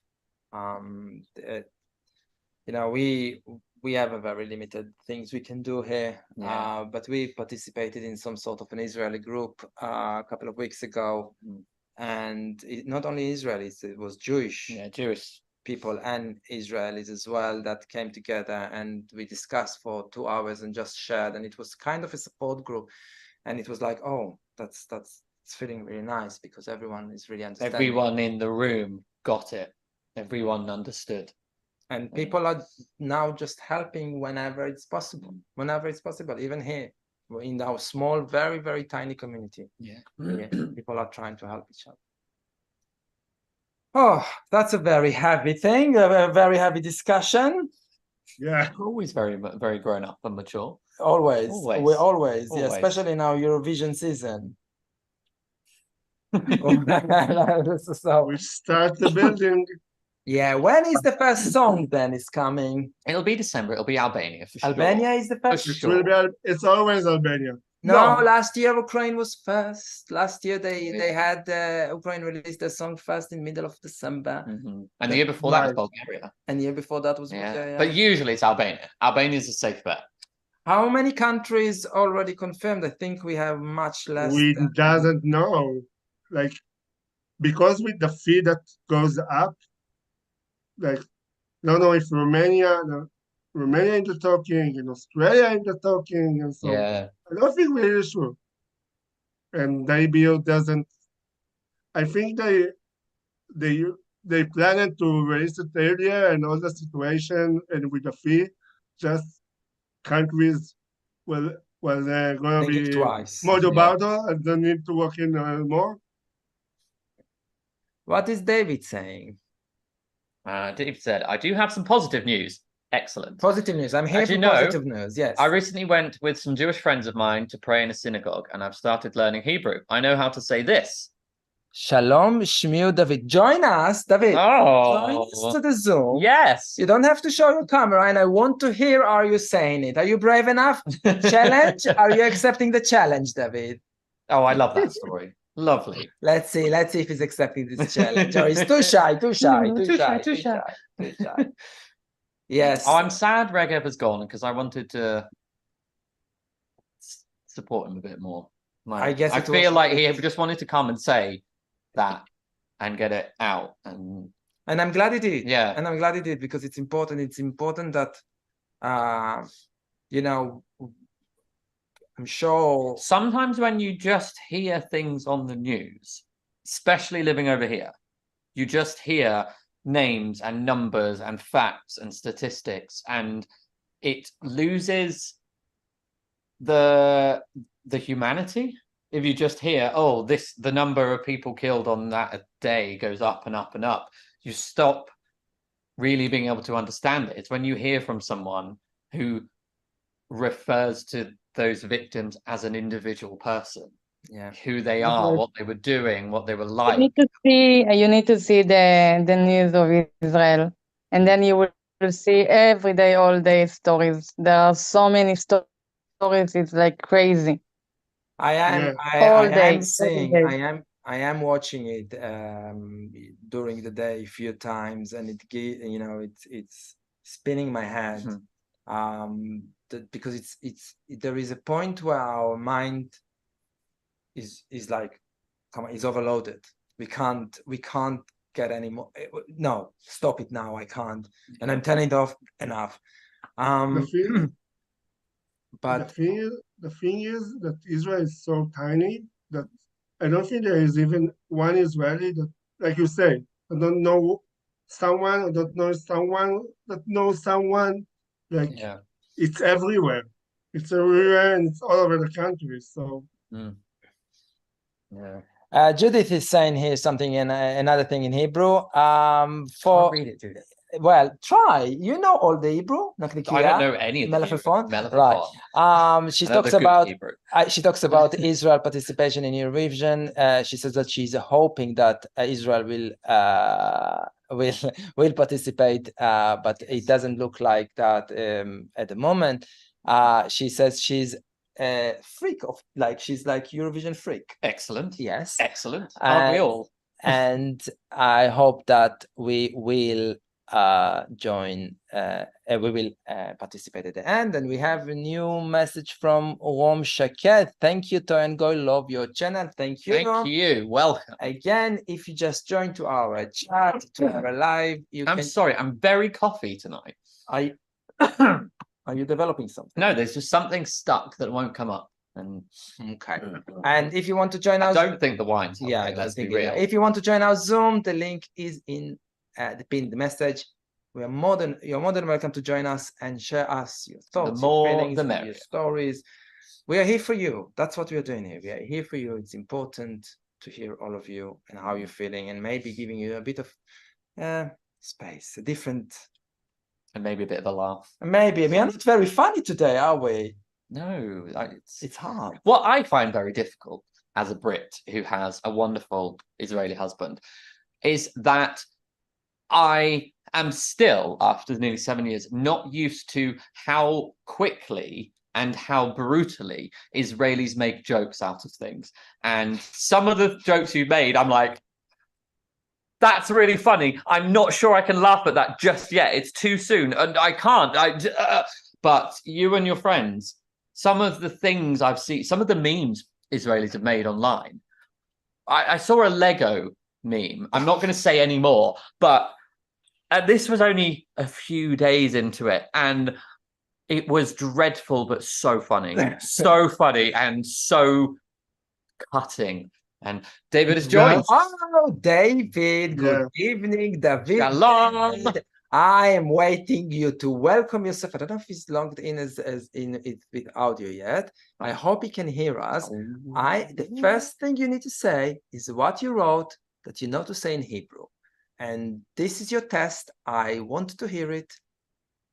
We have a very limited things we can do here, but we participated in some sort of an Israeli group a couple of weeks ago, and not only Israelis, it was Jewish people and Israelis as well that came together, and we discussed for 2 hours and just shared, and it was kind of a support group, and it was like, oh, that's feeling really nice because everyone is really understanding. Everyone in the room got it. Everyone understood. And people are now just helping whenever it's possible, even here in our small, very, very tiny community. People are trying to help each other. Oh, that's a very heavy thing, a very heavy discussion. Yeah. Always very, very grown up and mature. Always. Yeah, especially in our Eurovision season. We start the building. Yeah, when is the first song then is coming? It'll be December. It'll be Albania for sure. Albania is the first? It's always Albania. No, last year Ukraine was first. Last year they had Ukraine released their song first in middle of December. And the year before that was Bulgaria. And the year before that was Bulgaria. But usually it's Albania. Albania is a safe bet. How many countries already confirmed? I think we have much less. We than... doesn't know, like, because with the fee that goes up, like, don't know if Romania into talking, in Australia into talking, and so Yeah. I don't think we're really sure. And the IBO doesn't. I think they planned to raise it earlier, and all the situation and with the fee, just countries well they're gonna Think be twice. more about it and they need to work in more. What is David saying? David said, I do have some positive news. Excellent. Positive news. I'm here for positive news. Yes. I recently went with some Jewish friends of mine to pray in a synagogue, and I've started learning Hebrew. I know how to say this. Shalom, Shmiu, David. Join us, David. Join us to the Zoom. Yes. You don't have to show your camera, and I want to hear, are you saying it? Are you brave enough? Challenge? Are you accepting the challenge, David? Oh, I love that story. Lovely. Let's see if he's accepting this challenge. Or he's too shy. Yes. Oh, I'm sad Regev has gone because I wanted to support him a bit more. I guess I feel like he just wanted to come and say that and get it out. And I'm glad he did. Yeah. And I'm glad he did because it's important. It's important that, you know, I'm sure sometimes when you just hear things on the news, especially living over here, you just hear names and numbers and facts and statistics, and it loses the humanity. If you just hear, oh, the number of people killed on that day goes up and up and up, you stop really being able to understand it. It's when you hear from someone who refers to those victims as an individual person, who they are, what they were doing, what they were like. You need to see the news of Israel, and then you will see every day, all day stories. There are so many stories. It's like crazy. I am watching it during the day a few times, and it's spinning my head. Because there is a point where our mind is like, come on, is overloaded. We can't get any more. No, stop it now. I can't, and I'm turning it off enough. But the thing is that Israel is so tiny that I don't think there is even one Israeli that, like you say, I don't know someone, I don't know someone that knows someone. Like, it's everywhere. It's everywhere, and it's all over the country. So, Judith is saying here something, another thing in Hebrew. Read it, Judith. Well, try. You know all the Hebrew. I don't know any of the Hebrew. Right. She talks about Israel participation in Eurovision. She says that she's hoping that Israel will participate, but it doesn't look like that at the moment. She says she's a freak of, like, she's like Eurovision freak. Excellent. Yes. Excellent. Aren't we all? And I hope that we will join, we will participate at the end. And we have a new message from Rom Shaket. Thank you, Toy and Go. Love your channel. Thank you. Thank you. Welcome. Again, if you just joined to our chat, to our live, I'm sorry, I'm very coffee tonight. Are you developing something? No, there's just something stuck that won't come up. And okay. And if you want to join us, I don't think the wine's helping, let's be real. If you want to join our Zoom, the link is in the pinned message. You're more than welcome to join us and share us your thoughts, your feelings, your stories. We are here for you. That's what we are doing here. We are here for you. It's important to hear all of you and how you're feeling, and maybe giving you a bit of space, a different, and maybe a bit of a laugh. Maybe we are not very funny today, are we? No, it's hard. What I find very difficult as a Brit who has a wonderful Israeli husband is that I am still, after nearly 7 years, not used to how quickly and how brutally Israelis make jokes out of things. And some of the jokes you made, I'm like, that's really funny. I'm not sure I can laugh at that just yet. It's too soon, and I can't. But you and your friends, some of the things I've seen, some of the memes Israelis have made online. I saw a Lego meme. I'm not going to say any more, but this was only a few days into it, and it was dreadful, but so funny. So funny and so cutting. And David has joined. Oh, David, good evening, David. Shalom. I am waiting you to welcome yourself. I don't know if he's logged in as in it with audio yet. I hope he can hear us. The first thing you need to say is what you wrote that you know to say in Hebrew. And this is your test. I want to hear it.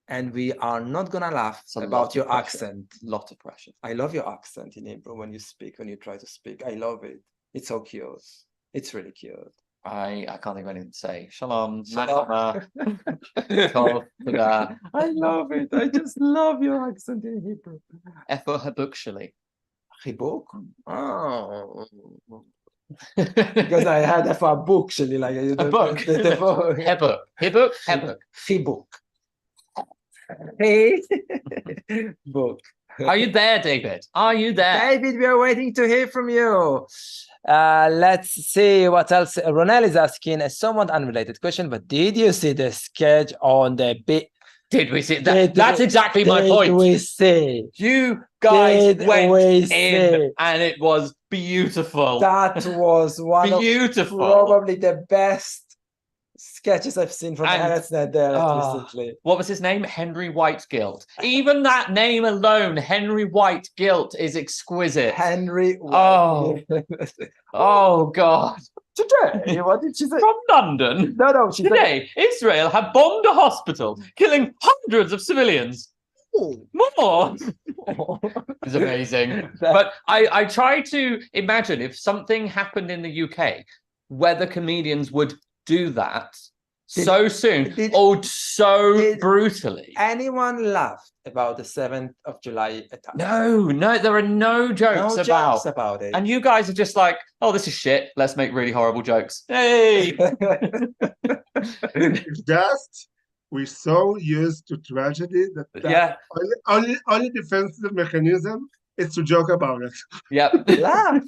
And we are not gonna laugh about your accent. Lot of pressure. I love your accent in Hebrew when you speak, when you try to speak. I love it. It's so cute. It's really cute. I can't think of anything to say. Shalom. Shalom. Tov, Toda. I love it. I just love your accent in Hebrew. Efo habuk shali. Chibuk? Oh. Because I had a book, actually, like a book. Hebuk. Hebuk. Hebuk. Chibuk. Hey. Book. Are you there, David? Are you there? David, we are waiting to hear from you. Let's see what else. Ronel is asking a somewhat unrelated question, but did you see the sketch on the big? Did we see that? That's exactly my point. Did we see? You guys went in, and it was beautiful. That was one beautiful. Of probably the best sketches I've seen from Eretz Nehederet recently. What was his name? Henry White Guilt. Even that name alone, Henry White Guilt, is exquisite. Henry White. Oh God. Today, what did she say? From London. No, she Today, Israel have bombed a hospital, killing hundreds of civilians. More. It's amazing. But I try to imagine if something happened in the UK, whether comedians would do that so soon or so brutally. Anyone laughed about the 7th of July attack? No, there are no jokes about it. And you guys are just like, oh, this is shit. Let's make really horrible jokes. Hey. Just we're so used to tragedy that only defensive mechanism is to joke about it. Yep. Laugh.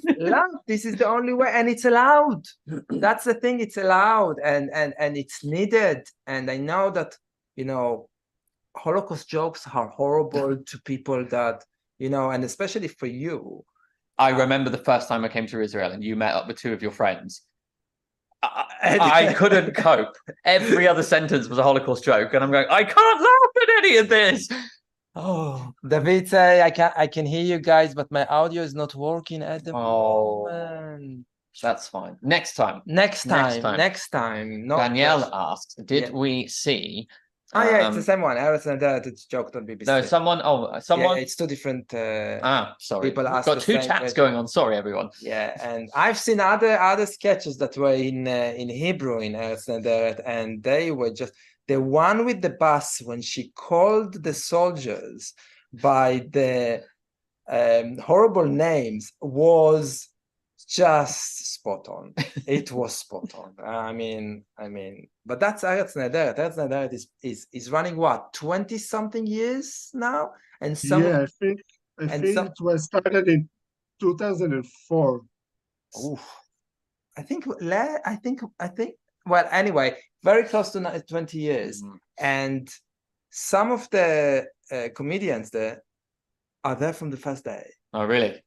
This is the only way, and it's allowed. That's the thing, it's allowed and it's needed. And I know that, Holocaust jokes are horrible to people that, and especially for you. I remember the first time I came to Israel and you met up with two of your friends. I couldn't cope. Every other sentence was a Holocaust joke, and I'm going, I can't laugh at any of this. Oh, David say I can hear you guys, but my audio is not working at the moment. That's fine. Next time. Next time. Danielle asks, did we see? It's the same one. It's joked on BBC. No, someone. Yeah, it's two different. Sorry. People asked. Got two chats going on. Sorry, everyone. Yeah, and I've seen other sketches that were in Hebrew in Eretz Nehederet, and they were just. The one with the bus, when she called the soldiers by the horrible names, was just spot on. It was spot on. I mean, but that's Eretz Nehederet. Eretz Nehederet is running what, 20-something years now, and I think it was started in 2004. Oof. I think. Well, anyway, very close to 20 years. And some of the comedians there are there from the first day. Oh, really?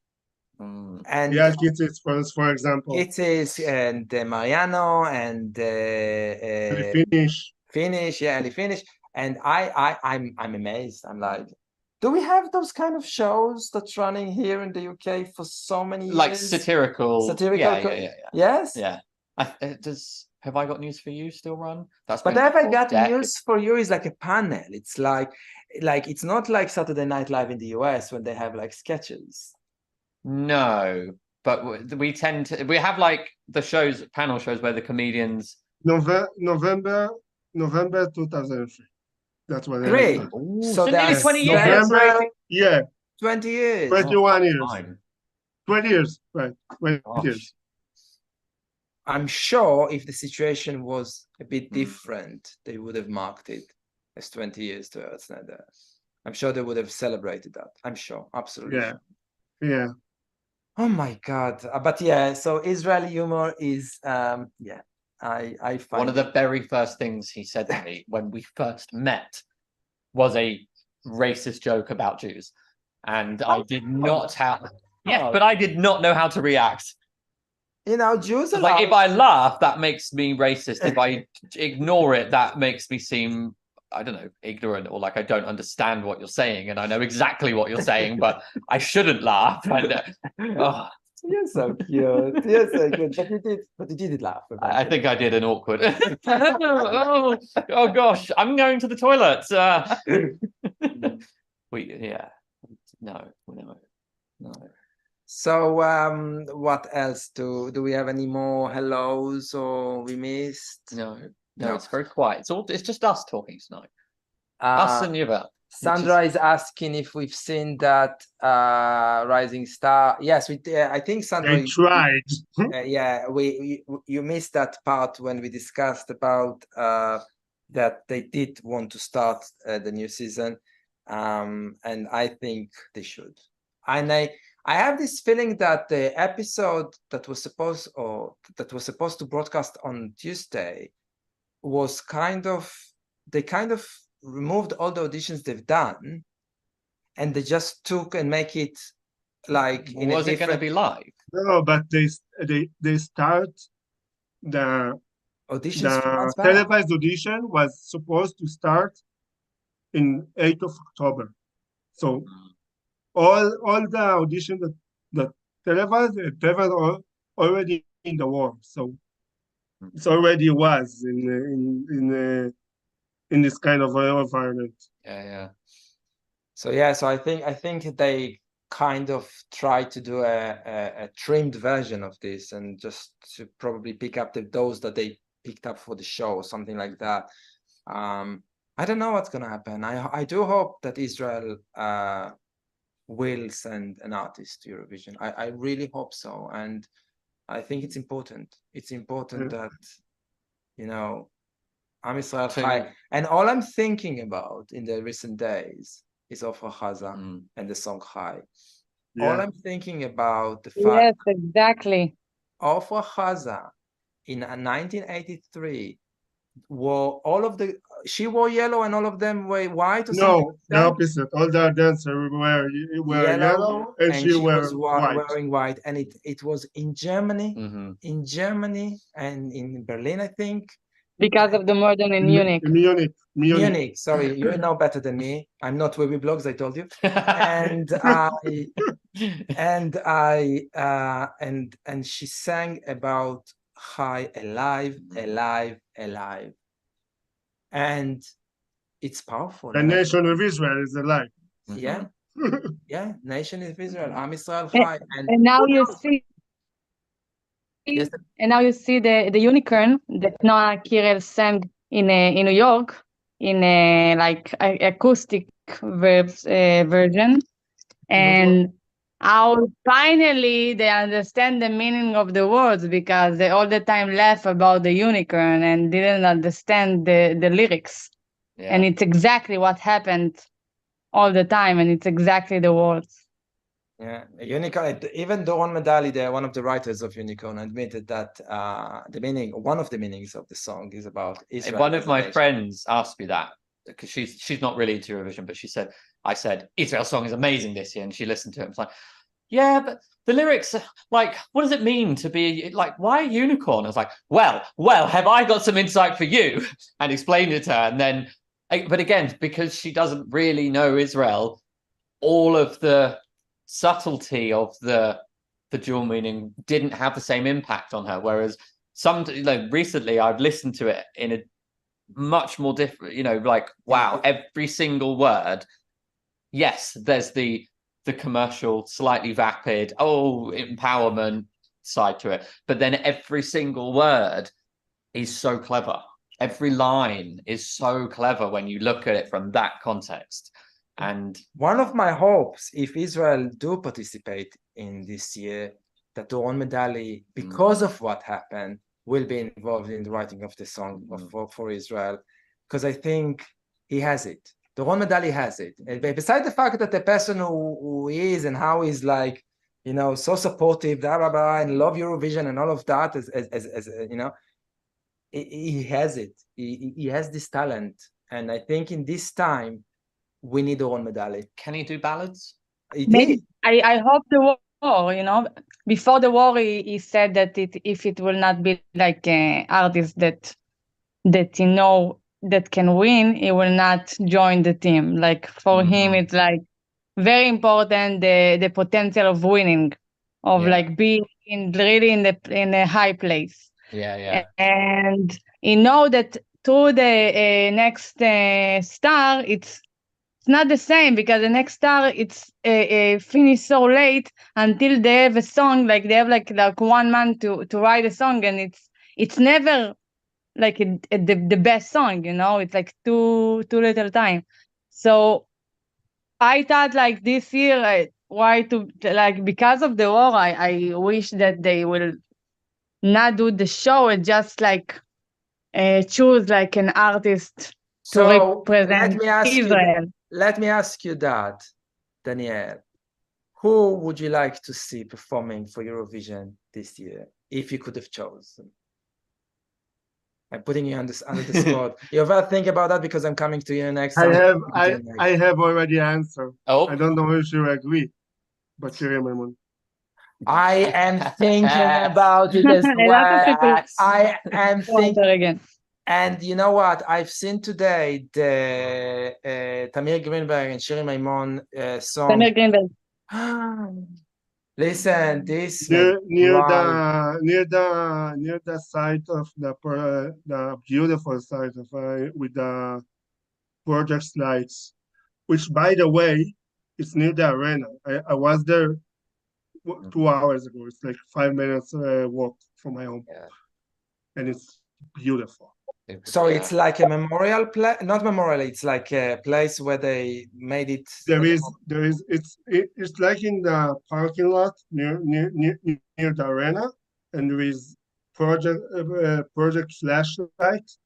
And it is, for example. It is, and Mariano, and Finish. And I'm amazed. I'm like, do we have those kind of shows that's running here in the UK for so many years? Like satirical. Yeah. Yes? Yeah. Have I Got News for You still run? But Have I Got News for You is like a panel. It's like it's not like Saturday Night Live in the US when they have like sketches. No, but we have like the panel shows where the comedians. November 2003. That's what. Great. So nearly 20 years. 20 years. 21 years. 20 years. Right. 20 years. I'm sure if the situation was a bit different, they would have marked it as 20 years to Eretz Nehederet. I'm sure they would have celebrated that. I'm sure, absolutely. Yeah, yeah. Oh my God! But yeah, so Israeli humor is I find one of the very first things he said to me when we first met was a racist joke about Jews, and I did not have. Yeah, but I did not know how to react. You know, Jews are like if I laugh, that makes me racist. If I ignore it, that makes me seem, I don't know, ignorant, or like I don't understand what you're saying, and I know exactly what you're saying, but I shouldn't laugh. And, You're so cute. You're so cute. But you did laugh. I think I did an awkward. oh gosh, I'm going to the toilet. No. So what else do we have any more hellos or we missed? No, it's very quiet. It's just us talking tonight. Us and Yuval. Sandra is asking if we've seen that Rising Star. Yes, we. I think Sandra. They tried. Yeah, you missed that part when we discussed about that they did want to start the new season, and I think they should. And I have this feeling that the episode that was supposed to broadcast on Tuesday was they kind of removed all the auditions they've done, and they just took and make it like was it going to be live? No, but they start the auditions. The televised audition was supposed to start in 8th of October. So all the auditions that televised already in the war. So it already was in this kind of environment. Yeah. So I think they kind of try to do a trimmed version of this, and just to probably pick up those that they picked up for the show or something like that. I don't know what's gonna happen. I do hope that Israel will send an artist to Eurovision. I really hope so, and I think it's important. It's important that, you know, ISRAEL HAMAS. And all I'm thinking about in the recent days is Ofra Haza and the song High. Yeah. All I'm thinking about the fact. Yes, exactly. Ofra Haza in 1983 wore she wore yellow and all of them were white. Or no, the opposite. All the dancers were yellow and she was wearing white. And it was in Germany, and in Berlin, I think. Because of the murder in Munich. Munich. Sorry, you know better than me. I'm not Webby Blogs, I told you. And she sang about High, alive. And it's powerful. The nation of Israel is alive. Yeah. Yeah, nation of Israel, ISRAEL High. And now you see. Yes. And now you see the unicorn that Noah Kirel sang in New York in a like acoustic version, and how finally they understand the meaning of the words, because they all the time laugh about the unicorn and didn't understand the lyrics. Yeah. And it's exactly what happened all the time, and it's exactly the words. Yeah, Unicorn. Even Doron Medali, one of the writers of Unicorn, admitted that one of the meanings of the song is about Israel. One of my friends asked me that, because she's not really into Eurovision, but I said Israel's song is amazing this year, and she listened to it and was like, yeah, but the lyrics, like, what does it mean to be like, why a unicorn? I was like, well, have I got some insight for you? And explained it to her, and then, but again, because she doesn't really know Israel, all of the subtlety of the dual meaning didn't have the same impact on her, whereas recently I've listened to it in a much more different, like, wow, every single word. Yes, there's the commercial, slightly vapid, empowerment side to it, but then every single word is so clever. Every line is so clever when you look at it from that context. And one of my hopes, if Israel do participate in this year, that Doron Medali, because of what happened, will be involved in the writing of the song for Israel, because I think he has it. The Ron Medali has it. Besides the fact that the person who is and how he's like, you know, so supportive, blah, blah, blah, and love Eurovision and all of that, as you know, he has it. He has this talent. And I think in this time, we need Ron Medali. Can he do ballads? Maybe I hope the war, you know, before the war, he said that if it will not be like an artist that you know that can win, he will not join the team. Like for him, it's like very important the potential of winning, of like being really in a high place. Yeah. And he know that through the next star, it's not the same, because the next star it's finished so late until they have a song, like they have like 1 month to write a song, and it's never like the best song, you know. It's like too little time. So I thought like this year, because of the war, I wish that they will not do the show and just like choose like an artist to represent Israel. Let me ask you that, Danielle. Who would you like to see performing for Eurovision this year, if you could have chosen? I'm putting you under the spot. You ever think about that, because I'm coming to you next time. I have already answered. I don't know if you agree, but Shirin Maimon. I am thinking about it as well. I am thinking again. And you know what? I've seen today the Tamir Greenberg and Shirin Maimon song. Tamir Greenberg. Listen, this near the site of the beautiful site of with the project slides, which by the way, it's near the arena. I was there 2 hours ago. It's like 5 minutes walk from my home, and it's beautiful. So it's like a memorial place, not memorial. It's like a place where they made it. There is. It's like in the parking lot near the arena, and there is project flashlight,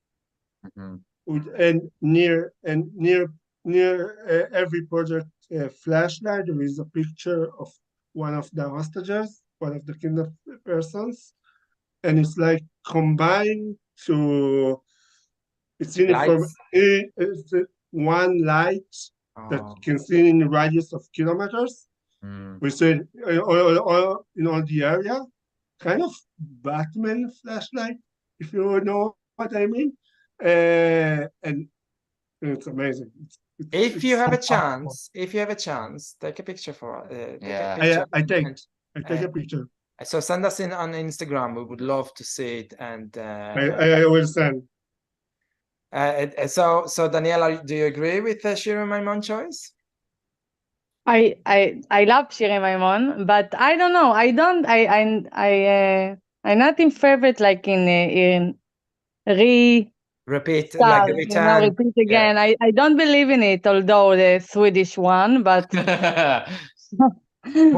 and near every project flashlight there is a picture of one of the hostages, one of the kidnapped persons, and it's like combined to. It's one light that you can see in a radius of kilometers. We see all in all the area, kind of Batman flashlight, if you know what I mean. And it's amazing. If you have a chance, take a picture for us. I take a picture. So send us on Instagram. We would love to see it, and I will send. So Daniela, do you agree with Shirin Maimon choice? I love Shirin Maimon, but I don't know. I'm not in favorite like in repeat style, like every time. Repeat again. Yeah. I don't believe in it, although the Swedish one, but but you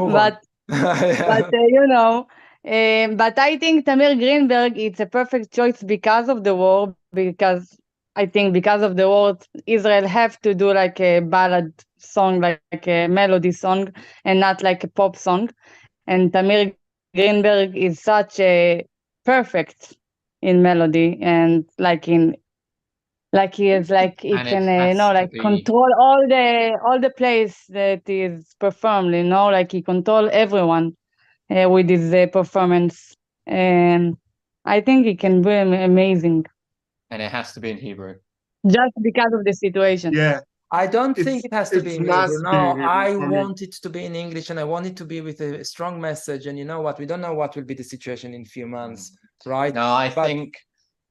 know. But I think Tamir Greenberg, it's a perfect choice because of the war, because I think because of the war, Israel have to do like a ballad song, like a melody song, and not like a pop song. And Tamir Greenberg is such a perfect in melody, and he can control all the place that is performed. You know, like he control everyone with his performance, and I think he can be amazing. And it has to be in Hebrew. Just because of the situation. Yeah. I don't think it has to be in Hebrew. No, I want it to be in English, and I want it to be with a strong message. And you know what? We don't know what will be the situation in a few months, right? No, I think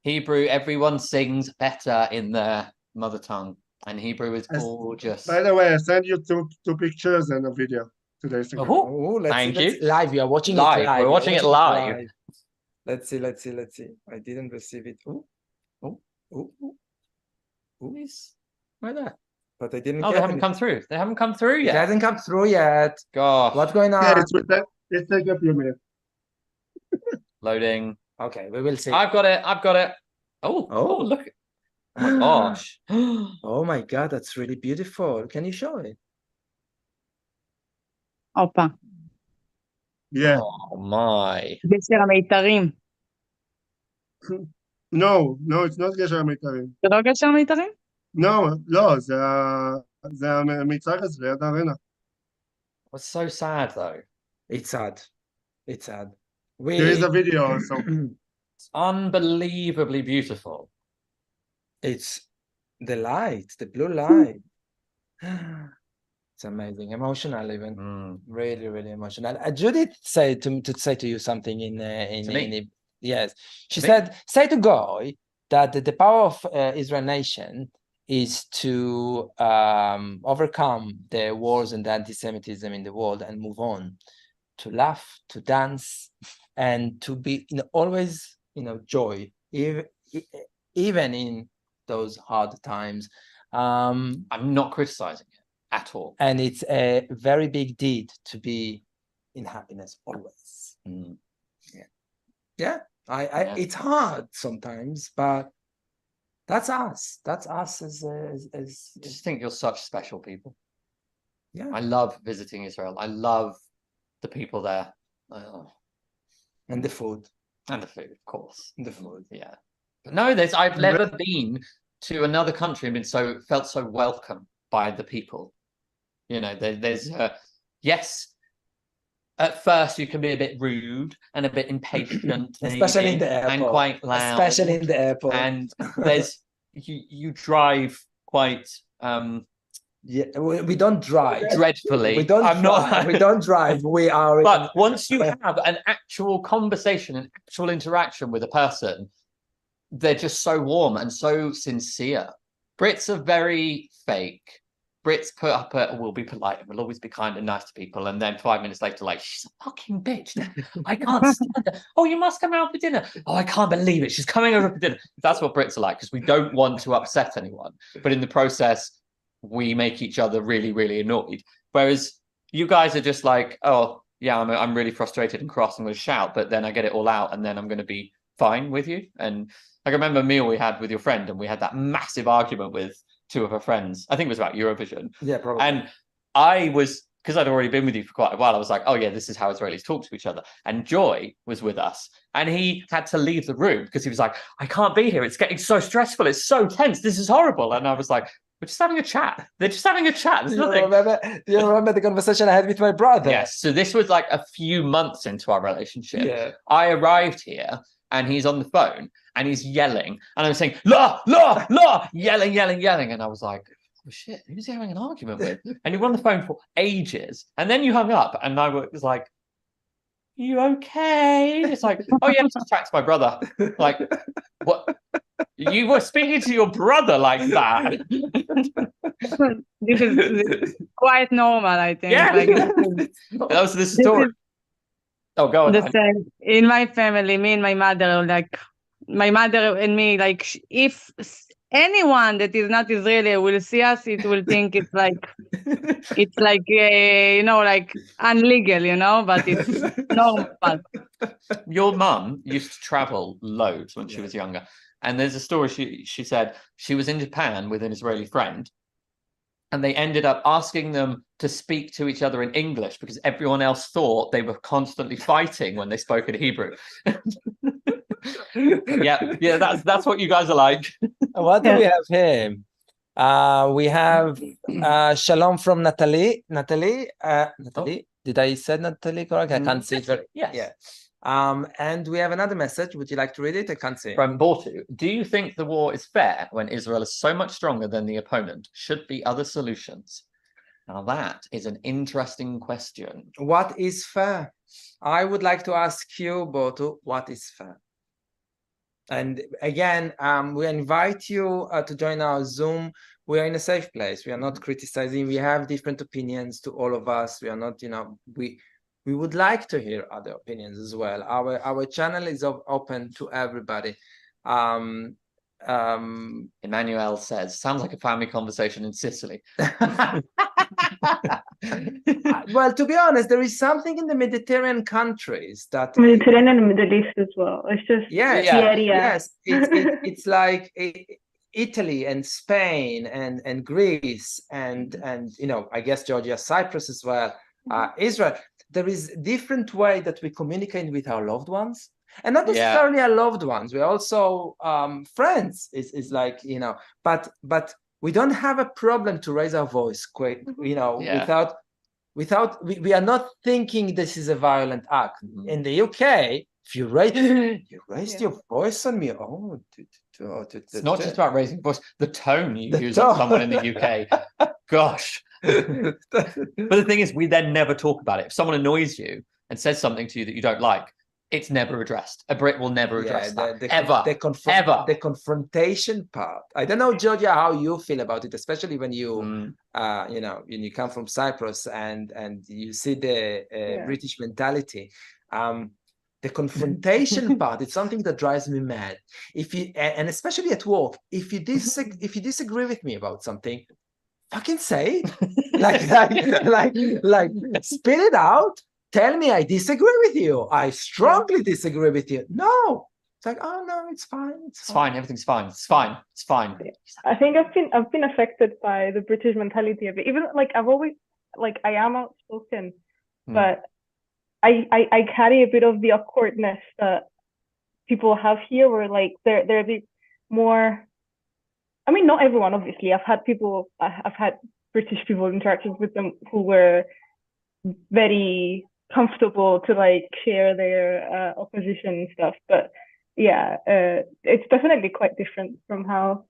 Hebrew, everyone sings better in their mother tongue. And Hebrew is gorgeous. By the way, I sent you two pictures and a video today. Thank you. Live. You are watching live. It live. We're watching it live. Let's see. I didn't receive it. Right there. But I didn't. Oh, they haven't come through. They haven't come through yet. It hasn't come through yet. Gosh. What's going on? Yeah, it's take a few minutes. Loading. Okay, we will see. I've got it. Oh, look. Oh my gosh. Oh my God, that's really beautiful. Can you show it? הופה. Yeah. Oh my. גשר המיתרים. No, it's not גשר המיתרים. זה לא גשר המיתרים? לא, זה המיצג הזה ליד הארנה. It's so sad though. It's sad. It's sad. There is a video also. It's unbelievably beautiful. It's the light, the blue light. It's amazing, emotional even. Really, really emotional. Judith said to say to you something yes. She said, say to Goy that the power of Israel nation is to overcome the wars and the anti-Semitism in the world and move on, to laugh, to dance, and to be always, joy, even in those hard times. I'm not criticizing it at all. And it's a very big deed to be in happiness always. Yeah. It's hard sometimes, but that's us. That's us as I just think you're such special people. Yeah. I love visiting Israel. I love the people there. And the food. And the food, of course. The food. Yeah. But no, I've never been to another country and felt so welcome by the people. There's yes, at first you can be a bit rude and a bit impatient, especially in the airport, and quite loud. Especially in the airport. And there's you drive quite yeah, we don't drive dreadfully. We don't drive. We are. But once you have an actual conversation, an actual interaction with a person, they're just so warm and so sincere. Brits are very fake. Brits put up we'll be polite and we'll always be kind and nice to people, and then 5 minutes later, like, she's a fucking bitch. I can't stand her. Oh, you must come out for dinner. Oh, I can't believe it. She's coming over for dinner. That's what Brits are like, because we don't want to upset anyone, but in the process, we make each other really, really annoyed. Whereas you guys are just like, oh yeah, I'm really frustrated and cross. I'm going to shout, but then I get it all out, and then I'm going to be fine with you. And I remember a meal we had with your friend, and we had that massive argument with two of her friends. I think it was about Eurovision. Yeah, probably. And I was, because I'd already been with you for quite a while, I was like, oh yeah, this is how Israelis talk to each other. And Joy was with us, and he had to leave the room because he was like, I can't be here. It's getting so stressful. It's so tense. This is horrible. And I was like, we're just having a chat. They're just having a chat. There's nothing. Do you remember the conversation I had with my brother? Yes. So this was like a few months into our relationship. Yeah. I arrived here and he's on the phone and he's yelling. And I'm saying, la, la, la, yelling. And I was like, oh shit, who's he having an argument with? And you were on the phone for ages. And then you hung up and I was like, you okay? It's like, oh yeah, I'm just chatting to my brother. Like, what? You were speaking to your brother like that. This is quite normal, I think. Yeah. Like, That was the story. Oh, go on. The same. In my family, me and my mother, like, my mother and me, like, if anyone that is not Israeli will see us, it will think it's like, like unlegal, but it's normal. Your mum used to travel loads when she was younger. And there's a story she said she was in Japan with an Israeli friend, and they ended up asking them to speak to each other in English because everyone else thought they were constantly fighting when they spoke in Hebrew. yeah, that's what you guys are like. What do we have here? We have Shalom from Natalie. Natalie, did I say Natalie correct? I can't see it. Yes. Yeah. And we have another message. Would you like to read it? I can't see. From Bortu. Do you think the war is fair when Israel is so much stronger than the opponent? Should be other solutions. Now that is an interesting question. What is fair? I would like to ask you, Bortu, what is fair? And again, we invite you to join our Zoom. We are in a safe place. We are not criticizing. We have different opinions to all of us. We are not, we would like to hear other opinions as well. Our channel is open to everybody. Emmanuel says, sounds like a family conversation in Sicily. Well, to be honest, there is something in the Mediterranean countries that Mediterranean and Middle East as well. It's just the area. Yes, it's like Italy and Spain and Greece and I guess Georgia, Cyprus as well, Israel, there is a different way that we communicate with our loved ones. And not necessarily our loved ones. We're also friends. Is like, but we don't have a problem to raise our voice, without we are not thinking this is a violent act. In the UK, if you raised your voice on me, it's not just about raising voice, the tone you use on someone in the UK. Gosh. But the thing is, we then never talk about it. If someone annoys you and says something to you that you don't like, it's never addressed. A Brit will never address that. Ever. The confrontation part. I don't know, Georgia, how you feel about it, especially when you, when you come from Cyprus and you see the British mentality. The confrontation part, it's something that drives me mad. And especially at work, if you disagree with me about something, fucking say it. like spit it out. Tell me I disagree with you. I strongly disagree with you. No. It's like, oh no, it's fine. It's fine. Everything's fine. It's fine. It's fine. I think I've been affected by the British mentality a bit. Even I've always I am outspoken, but I carry a bit of the awkwardness that people have here, where they're a bit more. I mean, not everyone, obviously. I've had British people interactions with them who were very comfortable to share their opposition and stuff, but it's definitely quite different from how,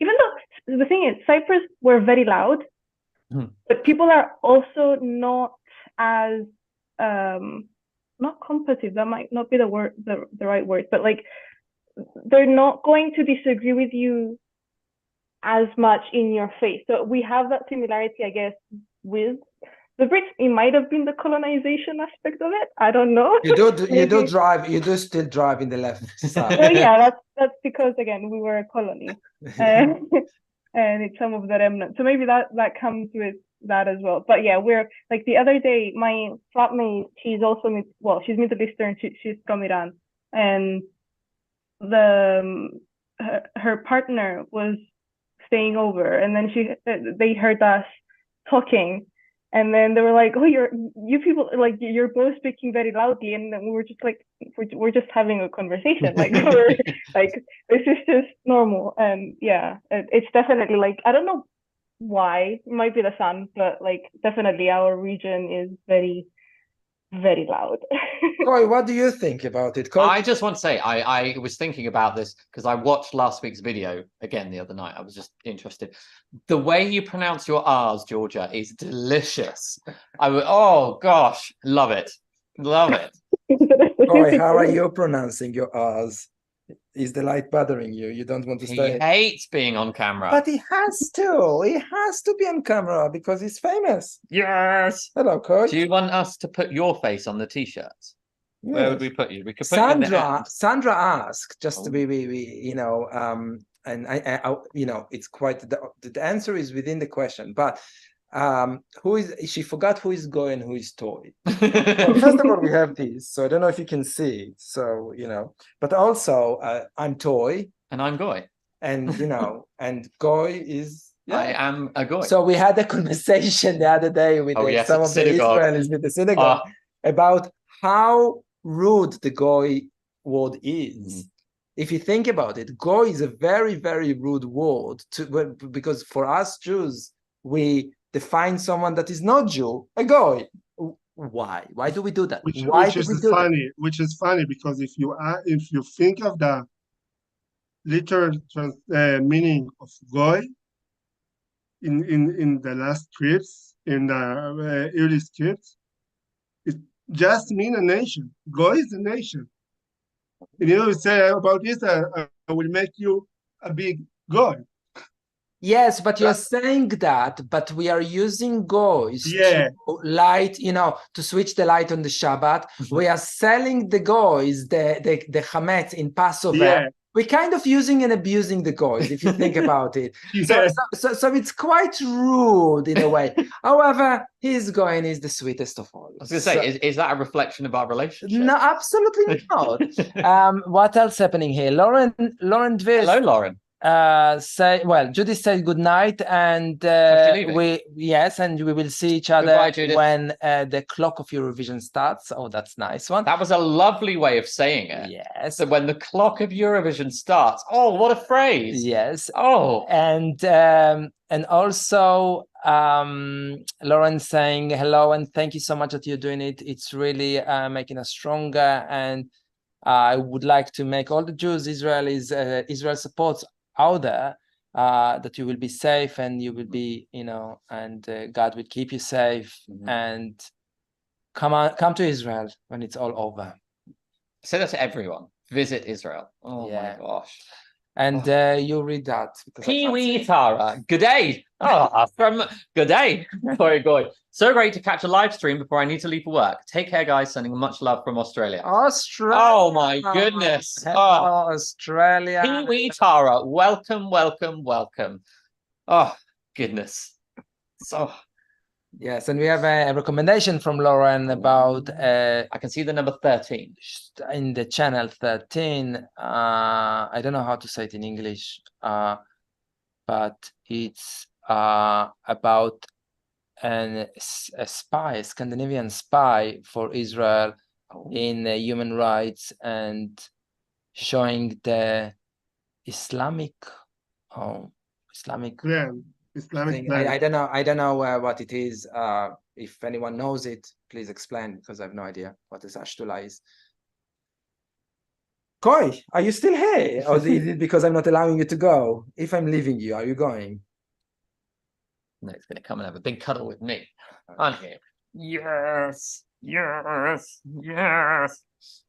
even though the thing is, Cyprus were very loud, but people are also not as not combative, that might not be the right word, but they're not going to disagree with you as much in your face. So we have that similarity, I guess, with the Brits. It might have been the colonization aspect of it. I don't know. You do still drive in the left side. Well, yeah, that's because, again, we were a colony, and it's some of the remnants. So maybe that comes with that as well. But yeah, we're the other day, my flatmate, she's Middle Eastern. She's from Iran, and her partner was staying over, and then they heard us talking, and then they were like, oh, you people, you're both speaking very loudly, and then we were just we're just having a conversation, we're this is just normal. And it's definitely I don't know why, it might be the sun, but definitely our region is very, very loud. Koi, what do you think about it? Koi? I just want to say, I was thinking about this because I watched last week's video again the other night. I was just interested. The way you pronounce your R's, Georgia, is delicious. Oh gosh, love it. Love it. Koi, how are you pronouncing your R's? Is the light bothering you? You don't want to stay? He hates being on camera. But he has to. He has to be on camera because he's famous. Yes. Hello, Coach. Do you want us to put your face on the t-shirts? Yes. Where would we put you? We could put Sandra asked, just to be, and I it's quite the answer is within the question, but she forgot who is Goy and who is Toy. Well, first of all, we have these, so I don't know if you can see it. So but also I'm Toy and I'm Goy, and and Goy is I am a Goy. So we had a conversation the other day with some of the Israelis with the synagogue about how rude the Goy word is. If you think about it, Goy is a very, very rude word because for us Jews, we define someone that is not Jew a Goy. Why? Why do we do that? Which is funny because if you think of the literal meaning of Goy in the last scripts, in the early scripts, it just means a nation. Goy is a nation. And we say about Israel, I will make you a big Goy. Yes, but you're saying that, but we are using goys to light, to switch the light on the Shabbat. We are selling the goys, the chametz in Passover. Yeah. We're kind of using and abusing the goys, if you think about it. So it's quite rude in a way. However, his goyim is the sweetest of all. I was going to say, is that a reflection of our relationship? No, absolutely not. What else happening here? Lauren Dvis. Hello, Lauren. Judith said good night, and we will see each other Goodbye, when the clock of Eurovision starts. Oh, that's a nice one. That was a lovely way of saying it. Yes. So when the clock of Eurovision starts. Oh, what a phrase. Yes. Oh. And also Lauren saying hello and thank you so much that you're doing it. It's really making us stronger, and I would like to make all the Jews, Israel supports out there, that you will be safe and you will be, and God will keep you safe. And come to Israel when it's all over. Say that to everyone. Visit Israel. Oh my gosh. And you read that. Pee-wee Sara. Good day. Good day. Sorry, good. So great to catch a live stream before I need to leave for work. Take care, guys. Sending much love from Australia. Australia. Oh my goodness. Australia. Pee-wee Tara. Welcome, welcome, welcome. Oh, goodness. So. Yes, and we have a recommendation from Lauren about I can see the number 13 in the channel 13. I don't know how to say it in English, but it's about a Scandinavian spy for Israel in human rights, and showing the Islamic Islamic thing. I don't know what it is. If anyone knows it, please explain, because I have no idea what this Ashtula is. Koi, are you still here? Or is it because I'm not allowing you to go? If I'm leaving you, are you going? No, it's going to come and have a big cuddle with me. I'm here. Yes, yes, yes.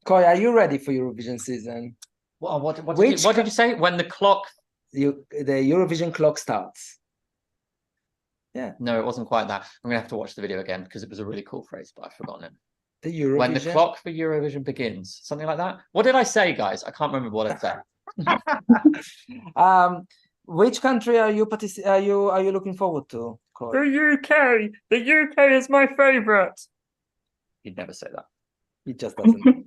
Koi, are you ready for Eurovision season? Well, what did you say? When the clock... The Eurovision clock starts. Yeah. No, it wasn't quite that. I'm going to have to watch the video again because it was a really cool phrase, but I've forgotten it. The Eurovision... When the clock for Eurovision begins. Something like that. What did I say, guys? I can't remember what I said. Which country are you looking forward to, Koi? The UK. The UK is my favourite. He'd never say that. He just doesn't.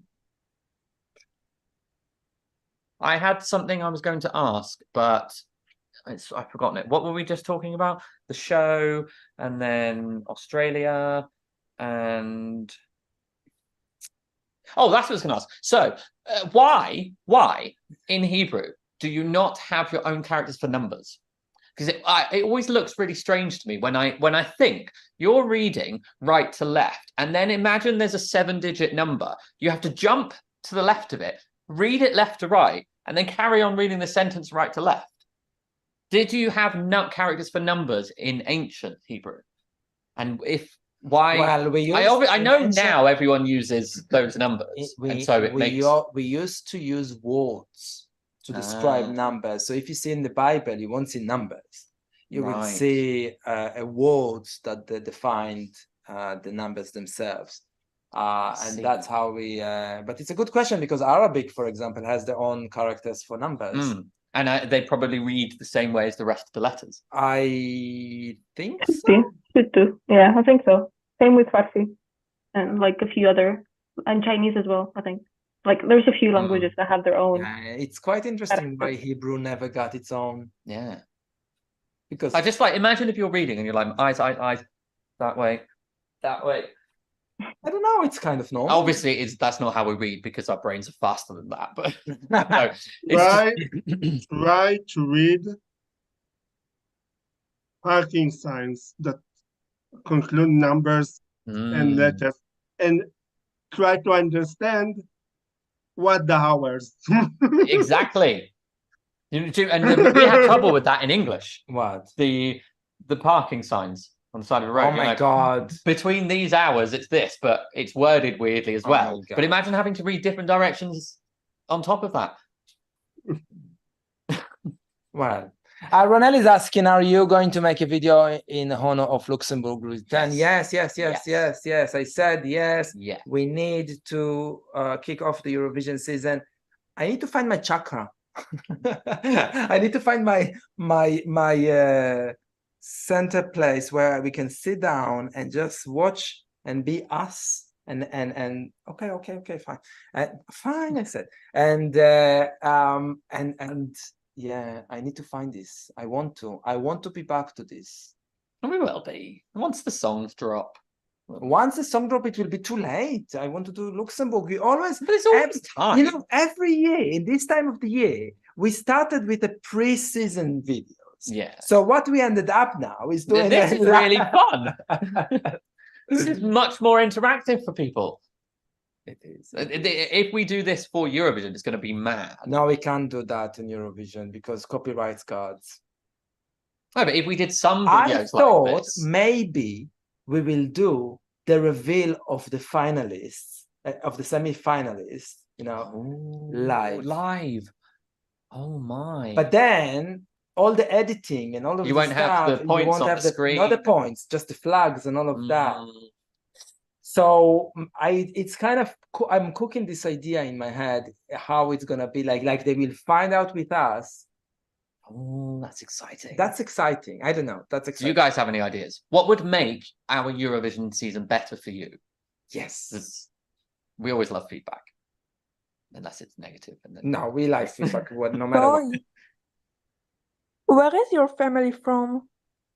I had something I was going to ask, but I've forgotten it. What were we just talking about? The show, and then Australia, and... Oh, that's what I was going to ask. So, why in Hebrew do you not have your own characters for numbers? Because it always looks really strange to me when I think you're reading right to left, and then imagine there's a 7-digit number. You have to jump to the left of it, read it left to right, and then carry on reading the sentence right to left. Did you have characters for numbers in ancient Hebrew? And if why? Well, I know now everyone uses those numbers, and so it makes. We used to use words to describe numbers. So if you see in the Bible, you won't see numbers. You would see words that defined the numbers themselves. And that's how we but it's a good question, because Arabic, for example, has their own characters for numbers. And they probably read the same way as the rest of the letters. I think so. Yeah, I think so. Same with Farsi and like a few other, and Chinese as well, I think. Like there's a few languages that have their own. It's quite interesting why Hebrew never got its own. Yeah. Because I just imagine if you're reading and you're like eyes, that way. I don't know, it's kind of normal. Obviously, that's not how we read, because our brains are faster than that. But no, try to read parking signs that conclude numbers and letters, and try to understand what the hours. Exactly. And we have trouble with that in English. What? The parking signs on the side of the road. Oh my God. Between these hours, it's this, but it's worded weirdly as well. But imagine having to read different directions on top of that. Well, Ronel is asking, are you going to make a video in honor of Luxembourg? Yes. I said yes. Yeah. We need to kick off the Eurovision season. I need to find my chakra. I need to find my center place where we can sit down and just watch and be us. And okay, fine. Fine, I said. And yeah, I need to find this. I want to be back to this. And we will be once the songs drop. Once the song drop, it will be too late. I want to do Luxembourg. We always, But it's always time. you know, every year in this time of the year, we started with the pre-season videos. Yeah. So what we ended up now is doing This is really fun. This is much more interactive for people. It is. If we do this for Eurovision, it's going to be mad. No, we can't do that in Eurovision because copyright cards. No, but if we did some I videos thought like this, maybe we will do the reveal of the finalists, of the semi-finalists, you know, live. Oh my! But then all the editing and all of You the won't stuff, have the points you won't on have the screen. not the points, just the flags and all of that. So it's kind of, I'm cooking this idea in my head, how it's gonna be like they will find out with us. Oh, that's exciting. That's exciting. I don't know. That's exciting. Do you guys have any ideas? What would make our Eurovision season better for you? Yes. We always love feedback. Unless it's negative. And then... No, we like feedback, no matter what. Sorry. Where is your family from?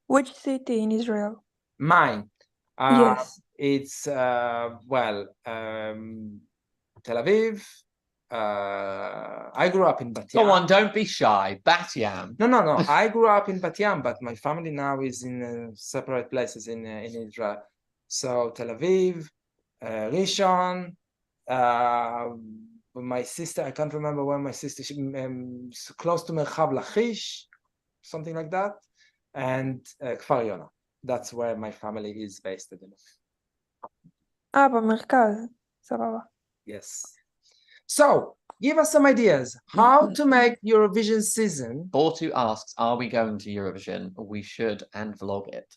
Which city in Israel? Mine. Yes. It's Tel Aviv. I grew up in Bat Yam. Go on, don't be shy. Bat Yam. No. I grew up in Bat Yam, but my family now is in separate places in Israel. So Tel Aviv, Rishon. My sister, I can't remember where my sister. She close to Merchav Lachish, something like that, and Kfar Yona. That's where my family is based at the moment. במרכז. סבבה. Yes. So, give us some ideas how to make Eurovision season. Bortu asks, are we going to Eurovision? We should and vlog it.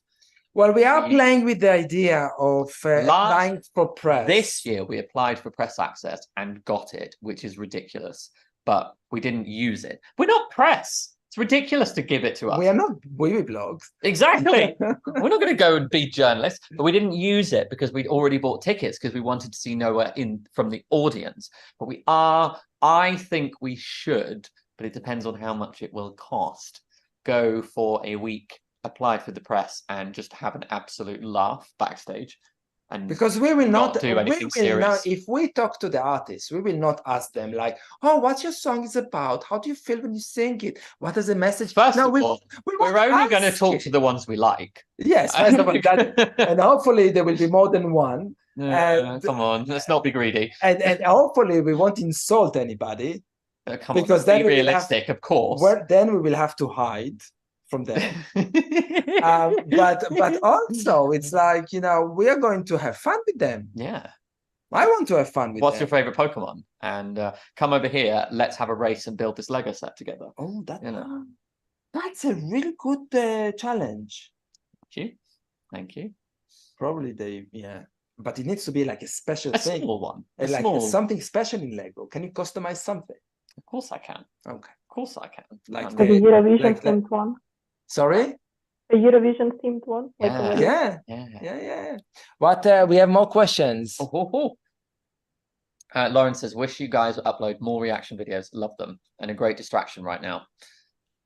Well, we are playing with the idea of applying for press. This year, we applied for press access and got it, which is ridiculous. But we didn't use it. We're not press. It's ridiculous to give it to us. We are not Wee blogs. Exactly. We're not going to go and be journalists, but we didn't use it because we'd already bought tickets because we wanted to see Noah in from the audience. But we are, I think we should, but it depends on how much it will cost, go for a week, apply for the press, and just have an absolute laugh backstage. And because we will not do anything serious. If we talk to the artists, we will not ask them like, oh, what's your song is about? How do you feel when you sing it? What is the message? First of all, we're only going to talk to the ones we like. Yes, first of all, and hopefully there will be more than one. Come on, let's not be greedy. And hopefully we won't insult anybody. Come because on, then be realistic, of course. Well, then we will have to hide from them. But also it's like, you know, we are going to have fun with them. Yeah, I want to have fun with What's them. your favorite Pokemon? And come over here, let's have a race and build this Lego set together. Oh, that's a really good challenge. Thank you. Probably but it needs to be like a special thing. Small one. Like something special in Lego. Can you customize something? Of course I can. Okay. Of course I can. Like the Eurovision themed one. Sorry? The Eurovision themed one. Yeah. What? We have more questions. Lauren says, wish you guys would upload more reaction videos. Love them. And a great distraction right now.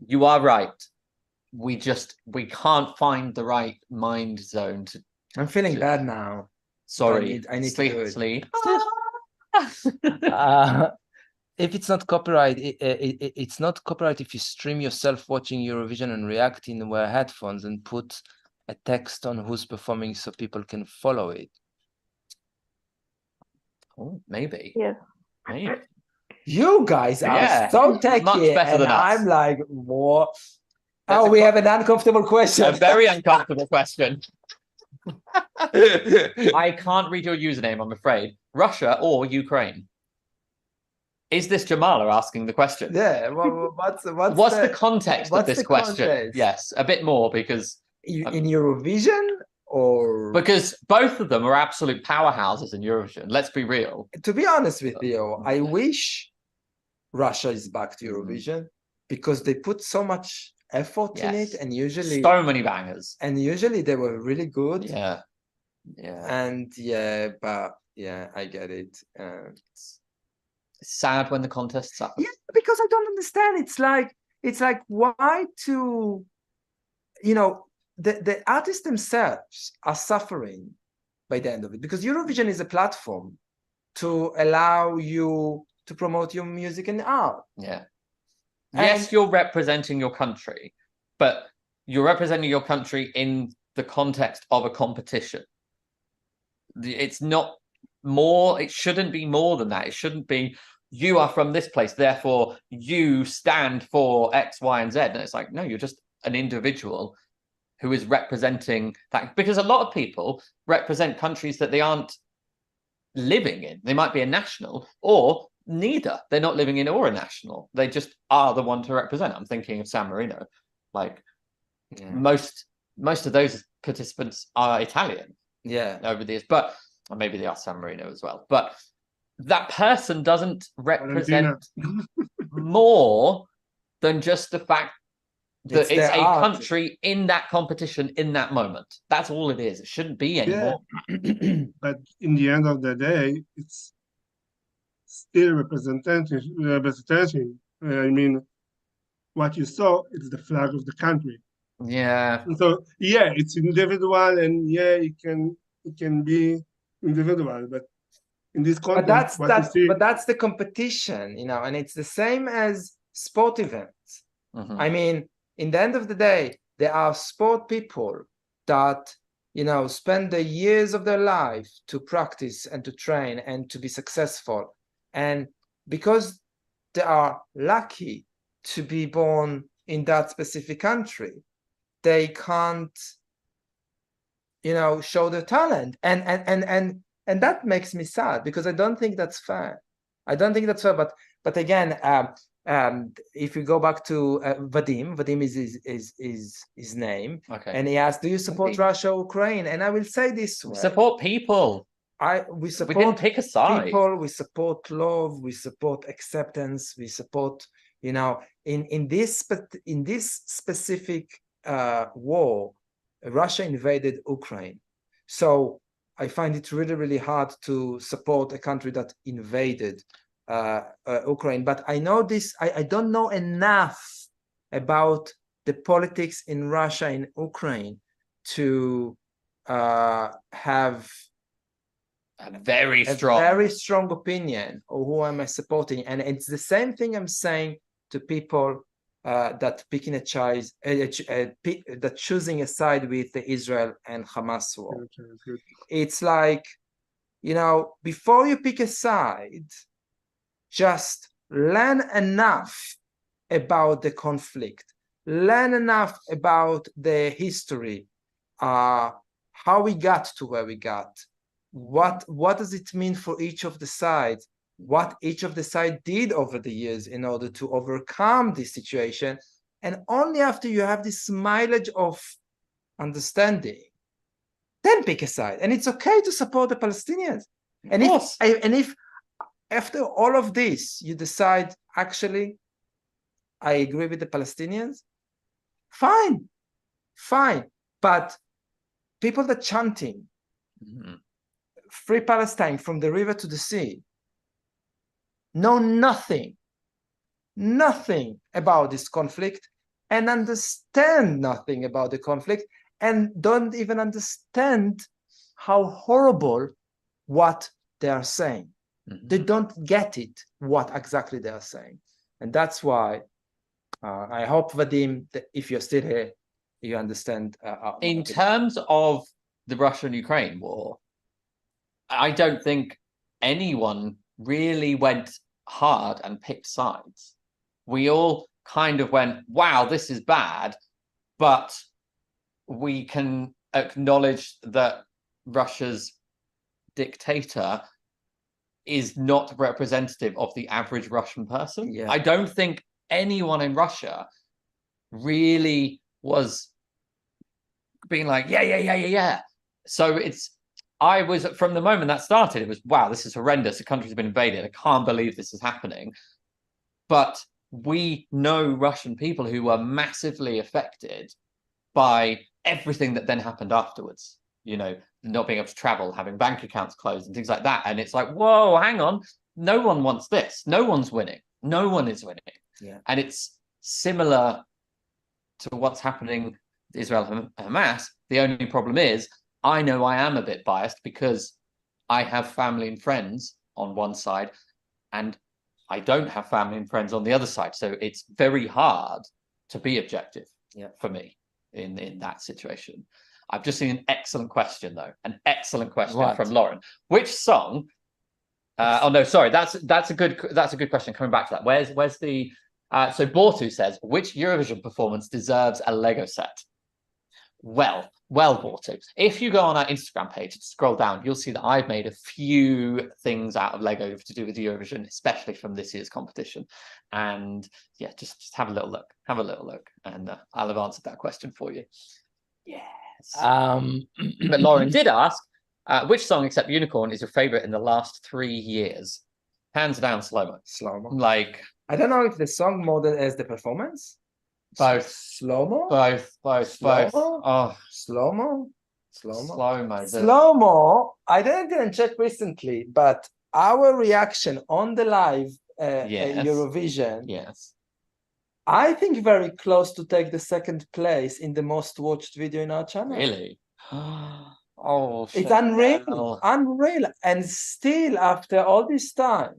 You are right. We can't find the right mind zone to. I'm feeling bad now. Sorry. I need sleep, to do it. Sleep. If it's not copyright, it's not copyright if you stream yourself watching Eurovision and reacting with headphones and put a text on who's performing so people can follow it. Oh, maybe. Yeah. Maybe. You guys are so techy, much better than us. I'm like, what? Oh, we have an uncomfortable question. A very uncomfortable question. I can't read your username, I'm afraid. Russia or Ukraine? Is this Jamala asking the question? Yeah. Well, what's the context of this question? Context? Yes, a bit more because in Eurovision or because both of them are absolute powerhouses in Eurovision. Let's be real. To be honest with you, I wish Russia is back to Eurovision because they put so much effort in it, and usually so many bangers, and usually they were really good. Yeah. And but I get it. It's sad when the contests happen. Yeah, because I don't understand. It's like it's like, why to, you know, the artists themselves are suffering by the end of it, because Eurovision is a platform to allow you to promote your music and art. Yeah. Yes, you're representing your country, but you're representing your country in the context of a competition. It's not more, it shouldn't be more than that. It shouldn't be, you are from this place, therefore you stand for X, Y, and Z. And it's like, no, you're just an individual who is representing that, because a lot of people represent countries that they aren't living in. They might be a national, or neither. They're not living in or a national. They just are the one to represent. I'm thinking of San Marino. Like, most of those participants are Italian. Yeah. Over the years, but or maybe they are San Marino as well. But that person doesn't represent more than just the fact that it's a country in that competition in that moment. That's all it is. It shouldn't be anymore. But in the end of the day, it's still representation. I mean, what you saw is the flag of the country. Yeah. And so yeah, it's individual, and yeah, it can be individual, but in this context, but that's the competition, you know, and it's the same as sport events. I mean, in the end of the day, there are sport people that, you know, spend the years of their life to practice and to train and to be successful. And because they are lucky to be born in that specific country, they can't, you know, show their talent. And that makes me sad, because I don't think that's fair. I don't think that's fair. But again, if you go back to Vadim is his name, okay, and he asked, "Do you support Russia, Ukraine?" And I will say this way: we support people. We support. We didn't pick a side. People. We support love. We support acceptance. We support, you know, in this specific war, Russia invaded Ukraine. So I find it really, really hard to support a country that invaded Ukraine. But I know this, I don't know enough about the politics in Russia and Ukraine to have a very strong opinion of who am I supporting. And it's the same thing I'm saying to people that picking that choosing a side with the Israel and Hamas war. It's like, you know, before you pick a side, just learn enough about the conflict, learn enough about the history, how we got to where we got, what does it mean for each of the sides, what each of the side did over the years in order to overcome this situation. And only after you have this mileage of understanding, then pick a side. And it's okay to support the Palestinians. And if after all of this you decide, actually, I agree with the Palestinians, fine. But people that chanting free Palestine from the river to the sea know nothing about this conflict, and understand nothing about the conflict, and don't even understand how horrible what they are saying. They don't get it, what exactly they are saying. And that's why I hope, Vadim, that if you're still here, you understand. In terms of the Russia-Ukraine war, I don't think anyone really went hard and picked sides. We all kind of went, wow, this is bad, but we can acknowledge that Russia's dictator is not representative of the average Russian person. I don't think anyone in Russia really was being like, yeah. So I was, from the moment that started, it was, wow, this is horrendous. The country's been invaded. I can't believe this is happening. But we know Russian people who were massively affected by everything that then happened afterwards. You know, not being able to travel, having bank accounts closed and things like that. And it's like, whoa, hang on. No one wants this. No one's winning. No one is winning. Yeah. And it's similar to what's happening to Israel Hamas. The only problem is, I know I am a bit biased because I have family and friends on one side, and I don't have family and friends on the other side. So it's very hard to be objective for me in that situation. I've just seen an excellent question, though. An excellent question from Lauren. Which song? Oh no, sorry. That's a good question. Coming back to that, where's the? So Bortu says, which Eurovision performance deserves a Lego set? Well, Bortu. If you go on our Instagram page and scroll down, you'll see that I've made a few things out of Lego to do with Eurovision, especially from this year's competition. And yeah, just have a little look. Have a little look, and I'll have answered that question for you. Yes. But Lauren did ask, which song except Unicorn is your favorite in the last 3 years? Hands down, SLOMO. SLOMO. Like, I don't know if the song more than as the performance. Both. SLOMO. Both. Oh, SLOMO. SLOMO. I didn't check recently, but our reaction on the live Eurovision. Yes. I think very close to take the second place in the most watched video in our channel. Really? Oh, it's unreal. And still, after all this time,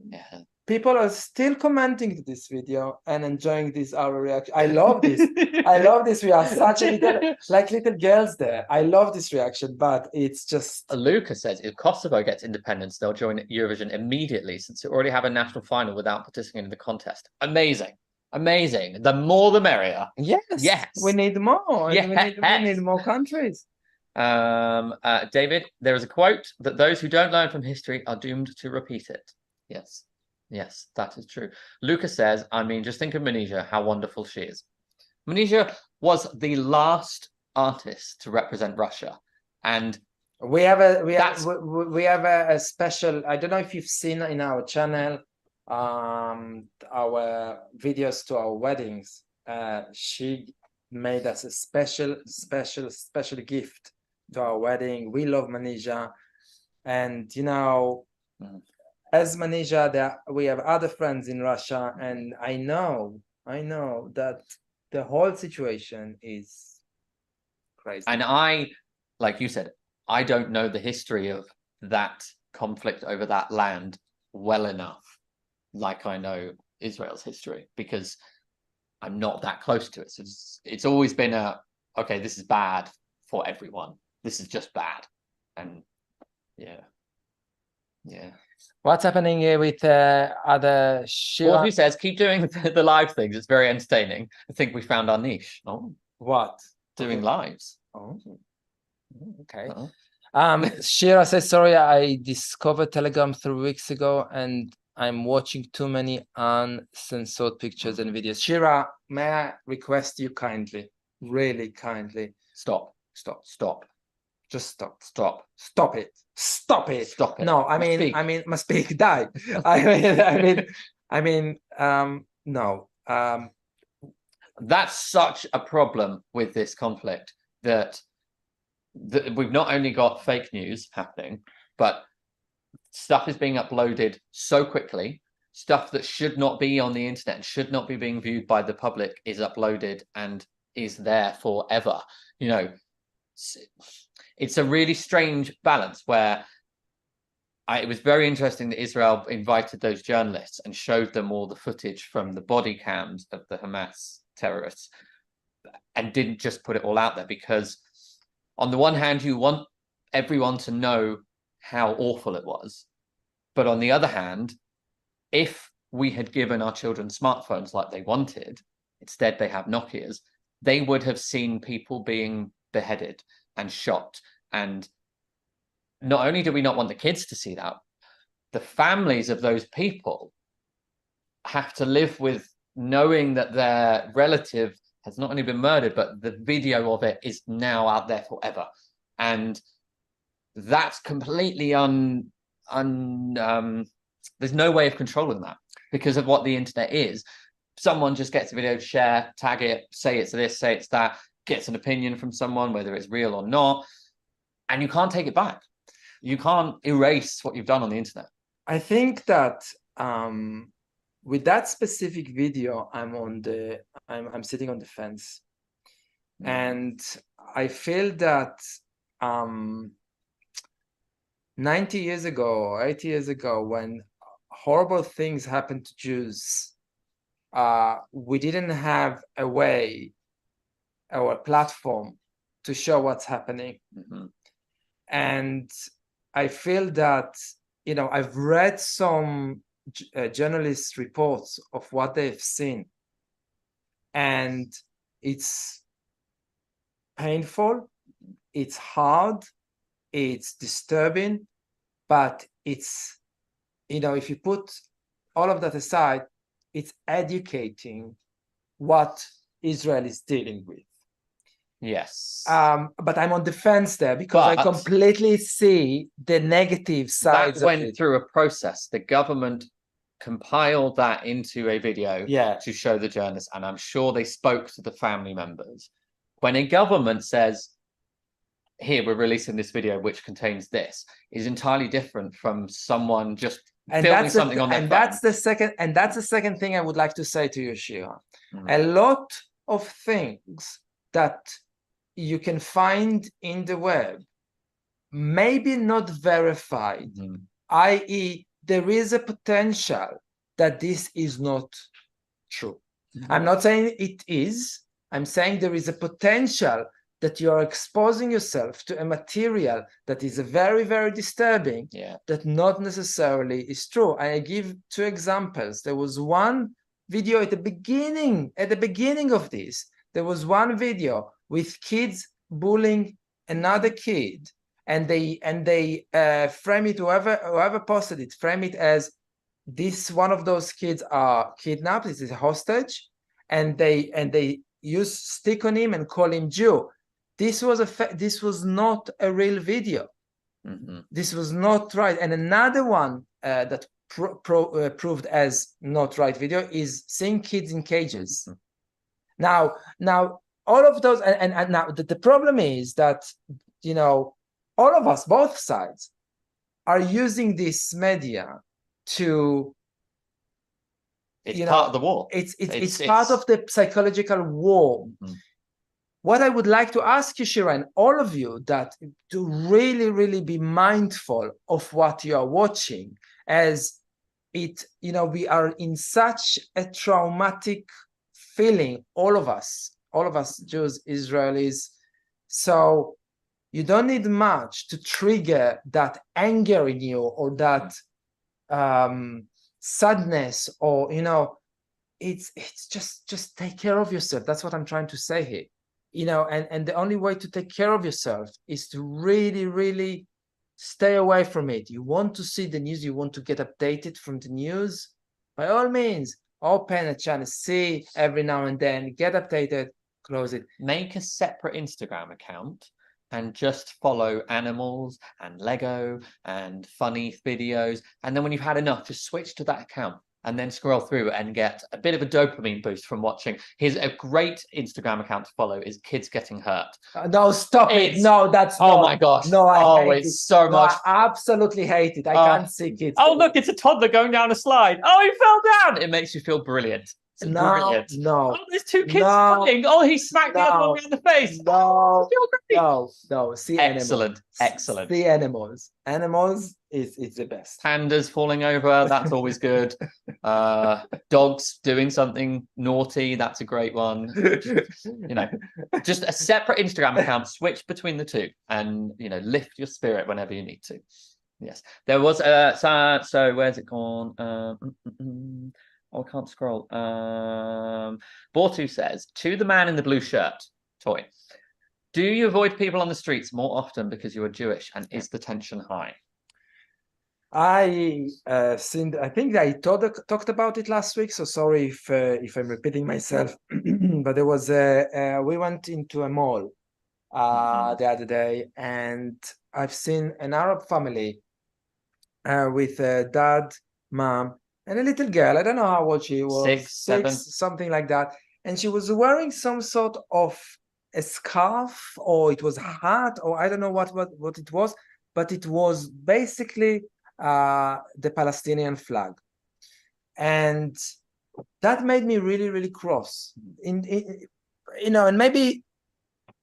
people are still commenting to this video and enjoying this our reaction. I love this. I love this. We are such a little girls there. I love this reaction, but it's just. Lucas says if Kosovo gets independence, they'll join Eurovision immediately since they already have a national final without participating in the contest. Amazing. The more the merrier. Yes. We need more. Yes. We need more countries. David, there is a quote that those who don't learn from history are doomed to repeat it. Yes, that is true. Lucas says, I mean, just think of Manisha, how wonderful she is. Manisha was the last artist to represent Russia, and we have a special. I don't know if you've seen in our channel our videos to our weddings. She made us a special gift to our wedding. We love Manisha, and you know, as Manisha, we have other friends in Russia, and I know that the whole situation is crazy. And I, like you said, I don't know the history of that conflict over that land well enough, like I know Israel's history, because I'm not that close to it. So it's always been okay, this is bad for everyone. This is just bad. And yeah. What's happening here with other Shira? Well, who says keep doing the live things? It's very entertaining. I think we found our niche. Oh, what? Doing lives. Oh, okay. Shira says, sorry, I discovered Telegram 3 weeks ago and I'm watching too many uncensored pictures and videos. Shira, may I request you kindly, really kindly, stop. Just stop it. No, I mean, must speak, die. I mean, no. That's such a problem with this conflict that we've not only got fake news happening, but stuff is being uploaded so quickly. Stuff that should not be on the internet and should not be being viewed by the public is uploaded and is there forever. You know, it's a really strange balance where it was very interesting that Israel invited those journalists and showed them all the footage from the body cams of the Hamas terrorists and didn't just put it all out there, because on the one hand, you want everyone to know how awful it was. But on the other hand, if we had given our children smartphones like they wanted, instead they have Nokias, they would have seen people being beheaded and shot. And not only do we not want the kids to see that, the families of those people have to live with knowing that their relative has not only been murdered, but the video of it is now out there forever. And that's completely there's no way of controlling that because of what the internet is. Someone just gets a video, share, tag it, say it's this, say it's that, gets an opinion from someone, whether it's real or not, and you can't take it back. You can't erase what you've done on the internet. I think that with that specific video, I'm sitting on the fence, and I feel that 90 years ago or 80 years ago, when horrible things happened to Jews, we didn't have a way or a platform to show what's happening. And I feel that, you know, I've read some journalist reports of what they've seen, and it's painful, it's hard, it's disturbing, but it's, you know, if you put all of that aside, it's educating what Israel is dealing with. Yes. But I'm on the fence there because I completely see the negative sides that went through a process. The government compiled that into a video to show the journalists, and I'm sure they spoke to the family members. When a government says, here, we're releasing this video which contains this, is entirely different from someone just filming something on their phone. That's the second thing I would like to say to you, Shira. A lot of things that you can find in the web, maybe not verified, i.e., there is a potential that this is not true. I'm not saying it is. I'm saying there is a potential that you are exposing yourself to a material that is very, very disturbing, that not necessarily is true. I give 2 examples. There was one video at the beginning of this. There was one video with kids bullying another kid, and they frame it, whoever posted it, frame it as this one of those kids are kidnapped, this is a hostage, and they use stick on him and call him Jew. This was not a real video. This was not right. And another one that proved as not right video is seeing kids in cages. Now all of those, and now the problem is that, you know, all of us, both sides, are using this media to, it's part of the war. It's part of the psychological war. What I would like to ask you, Shira, and all of you, that to really, really be mindful of what you are watching, as it, you know, we are in such a traumatic feeling, all of us, Jews, Israelis. So you don't need much to trigger that anger in you, or that sadness, or, you know, it's just take care of yourself. That's what I'm trying to say here. You know, and the only way to take care of yourself is to really, really stay away from it. You want to see the news, you want to get updated from the news, by all means, open a channel, see every now and then, get updated, close it. Make a separate Instagram account and just follow animals and Lego and funny videos. And then when you've had enough, just switch to that account and then scroll through and get a bit of a dopamine boost from watching. Here's a great Instagram account to follow, is Kids Getting Hurt. No, stop it. No, that's my gosh. No, I hate it's so much. I absolutely hate it. I can't see kids. Oh, look, it's a toddler going down a slide. Oh, he fell down. It makes you feel brilliant. No. Oh, there's 2 kids running. Oh, he smacked the other one around the face. No. See, excellent. See animals. Animals is the best. Pandas falling over, that's always good. Dogs doing something naughty, that's a great one. You know, just a separate Instagram account, switch between the 2, and, you know, lift your spirit whenever you need to. Yes, there was so where's it gone? Oh, I can't scroll. Bortu says, to the man in the blue shirt, Toy, do you avoid people on the streets more often because you are Jewish, and is the tension high? I think I talked about it last week, so sorry if I'm repeating myself. But there was we went into a mall the other day, and I've seen an Arab family with a dad, mom, and a little girl. I don't know how old she was, 6, 7, something like that. And she was wearing some sort of a scarf, or it was a hat, or I don't know what it was, but it was basically the Palestinian flag. And that made me really, really cross. And maybe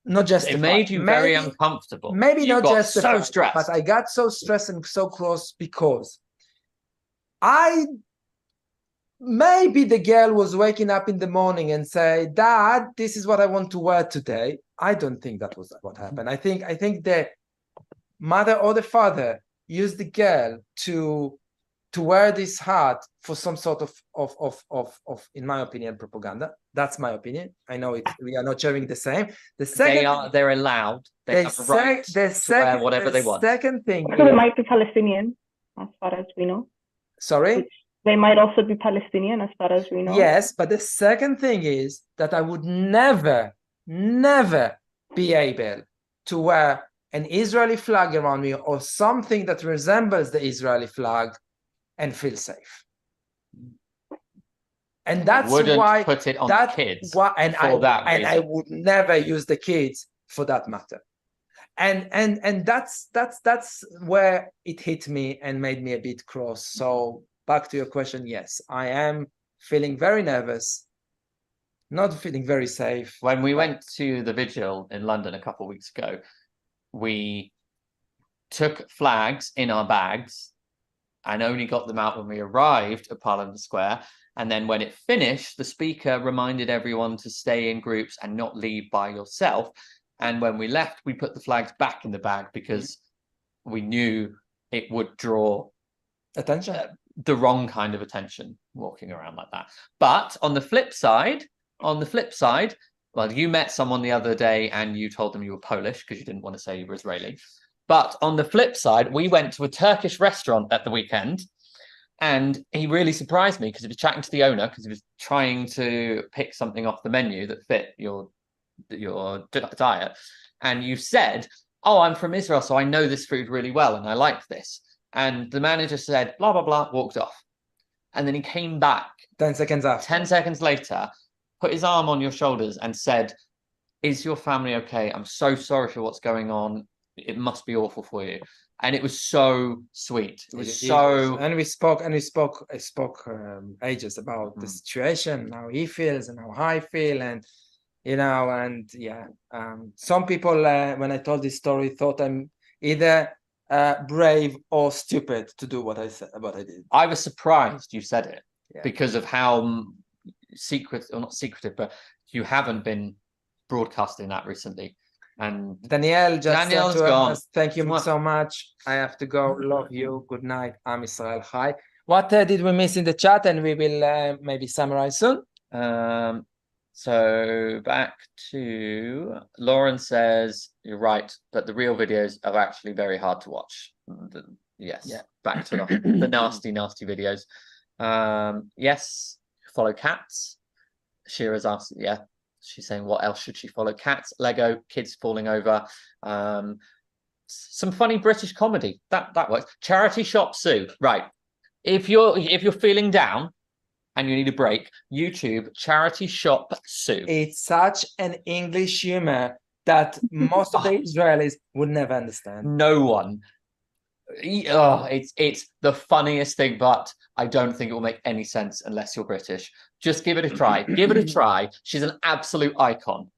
not just it made you very uncomfortable. Maybe you not got just so stressed, but I got so stressed and so close because maybe the girl was waking up in the morning and say, "Dad, this is what I want to wear today." I don't think that was what happened. I think the mother or the father used the girl to wear this hat for some sort of, in my opinion, propaganda. That's my opinion. I know we are not sharing the same. They're allowed. They have a right to wear whatever they want. Second thing, so they might be Palestinian, as far as we know. Sorry? They might also be Palestinian, as far as we know. Yes, but the second thing is that I would never be able to wear an Israeli flag around me or something that resembles the Israeli flag and feel safe. And that's why put it on kids. I would never use the kids for that matter. And that's where it hit me and made me a bit cross. So back to your question, yes, I am feeling very nervous, not feeling very safe. When we went to the vigil in London a couple of weeks ago, we took flags in our bags and only got them out when we arrived at Parliament Square. And then when it finished, the speaker reminded everyone to stay in groups and not leave by yourself. And when we left, we put the flags back in the bag because we knew it would draw attention, the wrong kind of attention, walking around like that. But on the flip side, well, you met someone the other day and you told them you were Polish because you didn't want to say you were Israeli. But on the flip side, we went to a Turkish restaurant at the weekend and he really surprised me because he was chatting to the owner because he was trying to pick something off the menu that fit your diet. And you said, "Oh, I'm from Israel, so I know this food really well and I like this." And the manager said, blah, blah, blah, walked off. And then he came back 10 seconds after. 10 seconds later, put his arm on your shoulders and said, "Is your family okay? I'm so sorry for what's going on. It must be awful for you." And it was so sweet. It was so. And we spoke ages about the situation, how he feels and how I feel, and some people when I told this story thought I'm either brave or stupid to do what I said, what I did. I was surprised you said it because of how not secretive, but you haven't been broadcasting that recently. And Danielle's gone. Thank you so much. I have to go. Love you. Good night. I'm ISRAEL. Hi. What did we miss in the chat? And we will maybe summarize soon. So back to Lauren says, "You're right, but the real videos are actually very hard to watch." Back to the nasty videos. Yes, follow cats. Shira's asked, she's saying, what else should she follow? Cats, Lego, kids falling over, some funny British comedy that works. Charity Shop Sue, right? If you're feeling down and you need a break, YouTube Charity Shop Sue. It's such an English humor that most of the Israelis would never understand. No one. It's the funniest thing, but I don't think it will make any sense unless you're British. Just give it a try. Give it a try. She's an absolute icon.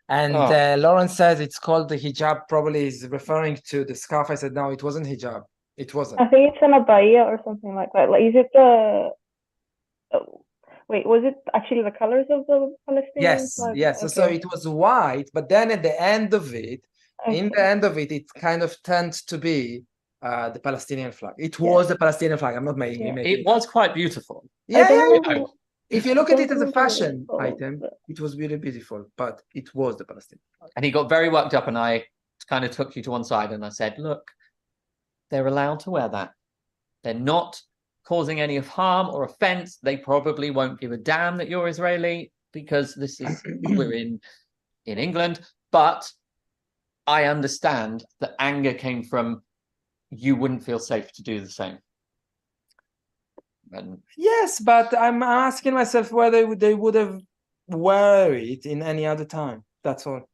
Lauren says it's called the hijab, probably is referring to the scarf. I said no, it wasn't hijab. It wasn't. I think it's an abaya or something like that. Like, is it the wait, was it actually the colors of the Palestinian flag? Yes. Okay. So it was white, but then at the end of it, it kind of turned to be the Palestinian flag. It was the Palestinian flag. I'm not making it. It was quite beautiful. If you look at it as a fashion item, it was really beautiful, but it was the Palestinian flag. And he got very worked up, and I kind of took you to one side and I said, look, they're allowed to wear that. They're not causing any harm or offense. They probably won't give a damn that you're Israeli because we're in England. But I understand that anger came from you wouldn't feel safe to do the same. And yes, but I'm asking myself whether they would have wear it in any other time. That's all.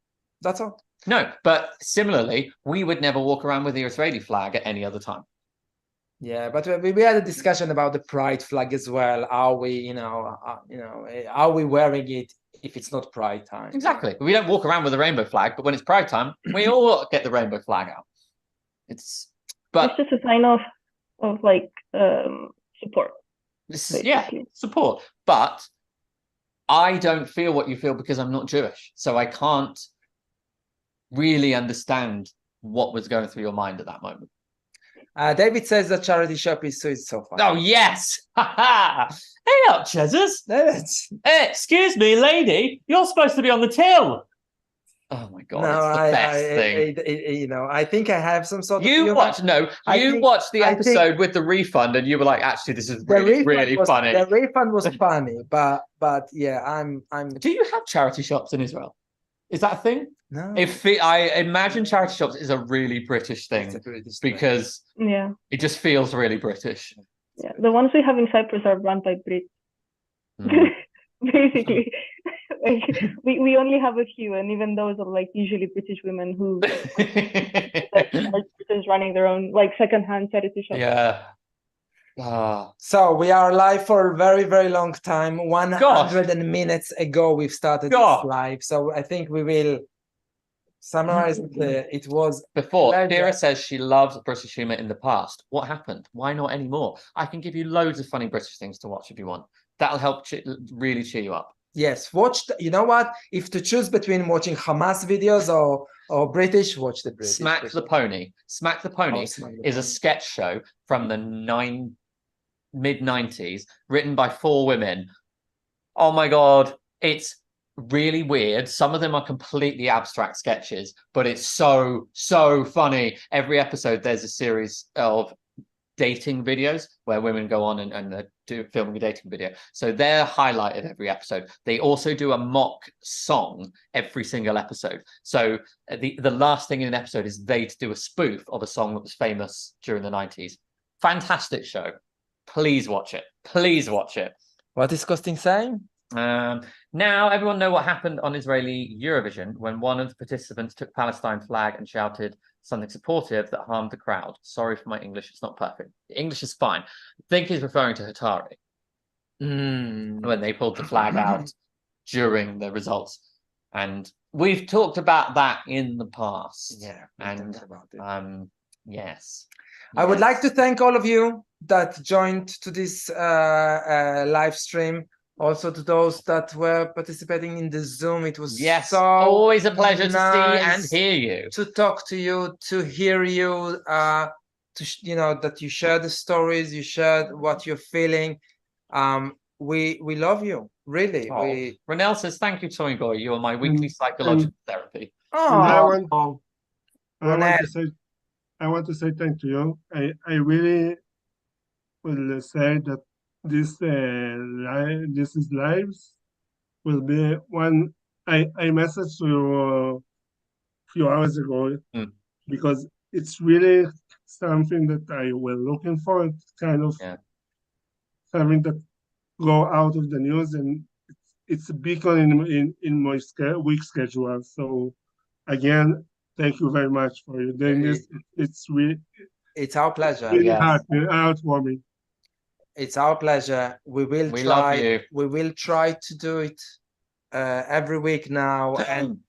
No, but similarly, we would never walk around with the Israeli flag at any other time. Yeah, but we had a discussion about the pride flag as well. Are we, are we wearing it if it's not pride time? Exactly. We don't walk around with a rainbow flag, but when it's pride time, we all get the rainbow flag out. It's just a sign of like support. This is support. But I don't feel what you feel because I'm not Jewish, so I can't really understand what was going through your mind at that moment. David says that charity shop is so fun. Oh yes! Hey up, Chezzers! Excuse me, lady, you're supposed to be on the till. Oh my god, no, it's the best thing. I think I have some sort of. You watched the episode with the refund, and you were like, "Actually, this is really funny." The refund was funny, but yeah, I'm. Do you have charity shops in Israel? Is that a thing? No. I imagine charity shops is a really British thing because it just feels really British. Yeah, the ones we have in Cyprus are run by Brits. Basically, like we only have a few, and even those are like usually British women who are running their own like secondhand charity shops. Yeah. So we are live for a very, very long time. 100 minutes ago we've started this live. So I think we will summarize it was before. Sara says she loves British humor in the past. What happened? Why not anymore? I can give you loads of funny British things to watch if you want. That'll help really cheer you up. Yes, you know what? If to choose between watching Hamas videos or British, watch the British. Smack the Pony. Smack the Pony is a sketch show from the mid-90s, written by 4 women. Oh my god, it's really weird. Some of them are completely abstract sketches, but it's so funny. Every episode there's a series of dating videos where women go on and do filming a dating video, so they're highlighted every episode. They also do a mock song every single episode, so the last thing in an episode is they do a spoof of a song that was famous during the 90s. Fantastic show. Please watch it. What is Costin saying? Now everyone know what happened on Israeli Eurovision when one of the participants took Palestine flag and shouted something supportive that harmed the crowd. Sorry for my English, it's not perfect. The English is fine. I think he's referring to Hatari when they pulled the flag out during the results. And we've talked about that in the past. Yeah, and yes. I would like to thank all of you that joined to this live stream. Also to those that were participating in the Zoom. It was always a pleasure to see and hear you. To talk to you, to hear you, that you share the stories, you share what you're feeling. We love you, really. Ronel says, thank you, Tommy Boy. You are my weekly psychological therapy. I want to say thank you. I really will say that this is lives will be one. I messaged you a few hours ago because it's really something that I was looking for. It's kind of something that go out of the news, and it's a beacon in my week schedule. So again, thank you very much for you doing this. It's our pleasure. Really heartwarming. It's our pleasure. We will try to do it every week now. And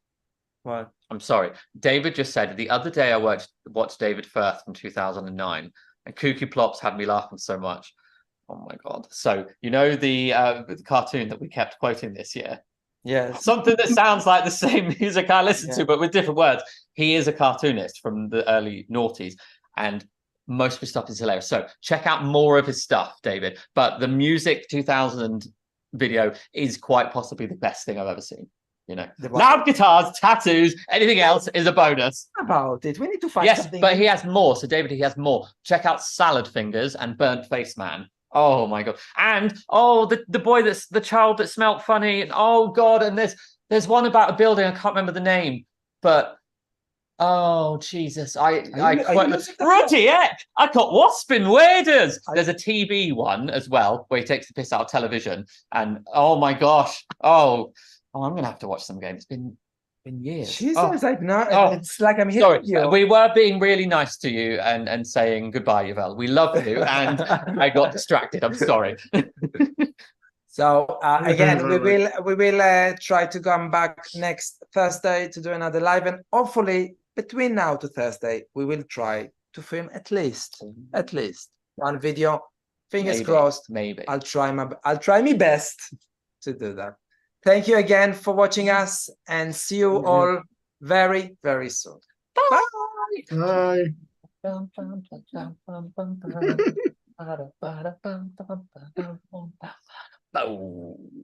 well, I'm sorry. David just said the other day I watched David Firth from 2009, and Kooky Plops had me laughing so much. Oh my god! So you know the cartoon that we kept quoting this year. Yes. Something that sounds like the same music I listen to, but with different words. He is a cartoonist from the early noughties, and most of his stuff is hilarious. So check out more of his stuff, David. But the Music 2000 video is quite possibly the best thing I've ever seen. You know, loud guitars, tattoos, anything else is a bonus. About it, we need to find something. Yes, but he has more. So David, he has more. Check out Salad Fingers and Burnt Face Man. Oh my god! And the boy that's the child that smelt funny. And oh god! And there's one about a building. I can't remember the name, but. Oh Jesus! Ruddy Eck! I got wasp invaders. There's a TV one as well where he takes the piss out of television, and oh my gosh! Oh, I'm gonna have to watch some games. It's been Been years. Jesus, like no, Oh, it's like I'm sorry, hitting you. we were being really nice to you and saying goodbye, Yuval. We love you, and I got distracted. I'm sorry. So again, we will try to come back next Thursday to do another live, and hopefully between now to Thursday we will try to film at least one video. Fingers crossed. Maybe I'll try my best to do that. Thank you again for watching us, and see you all very, very soon. Bye. Bye.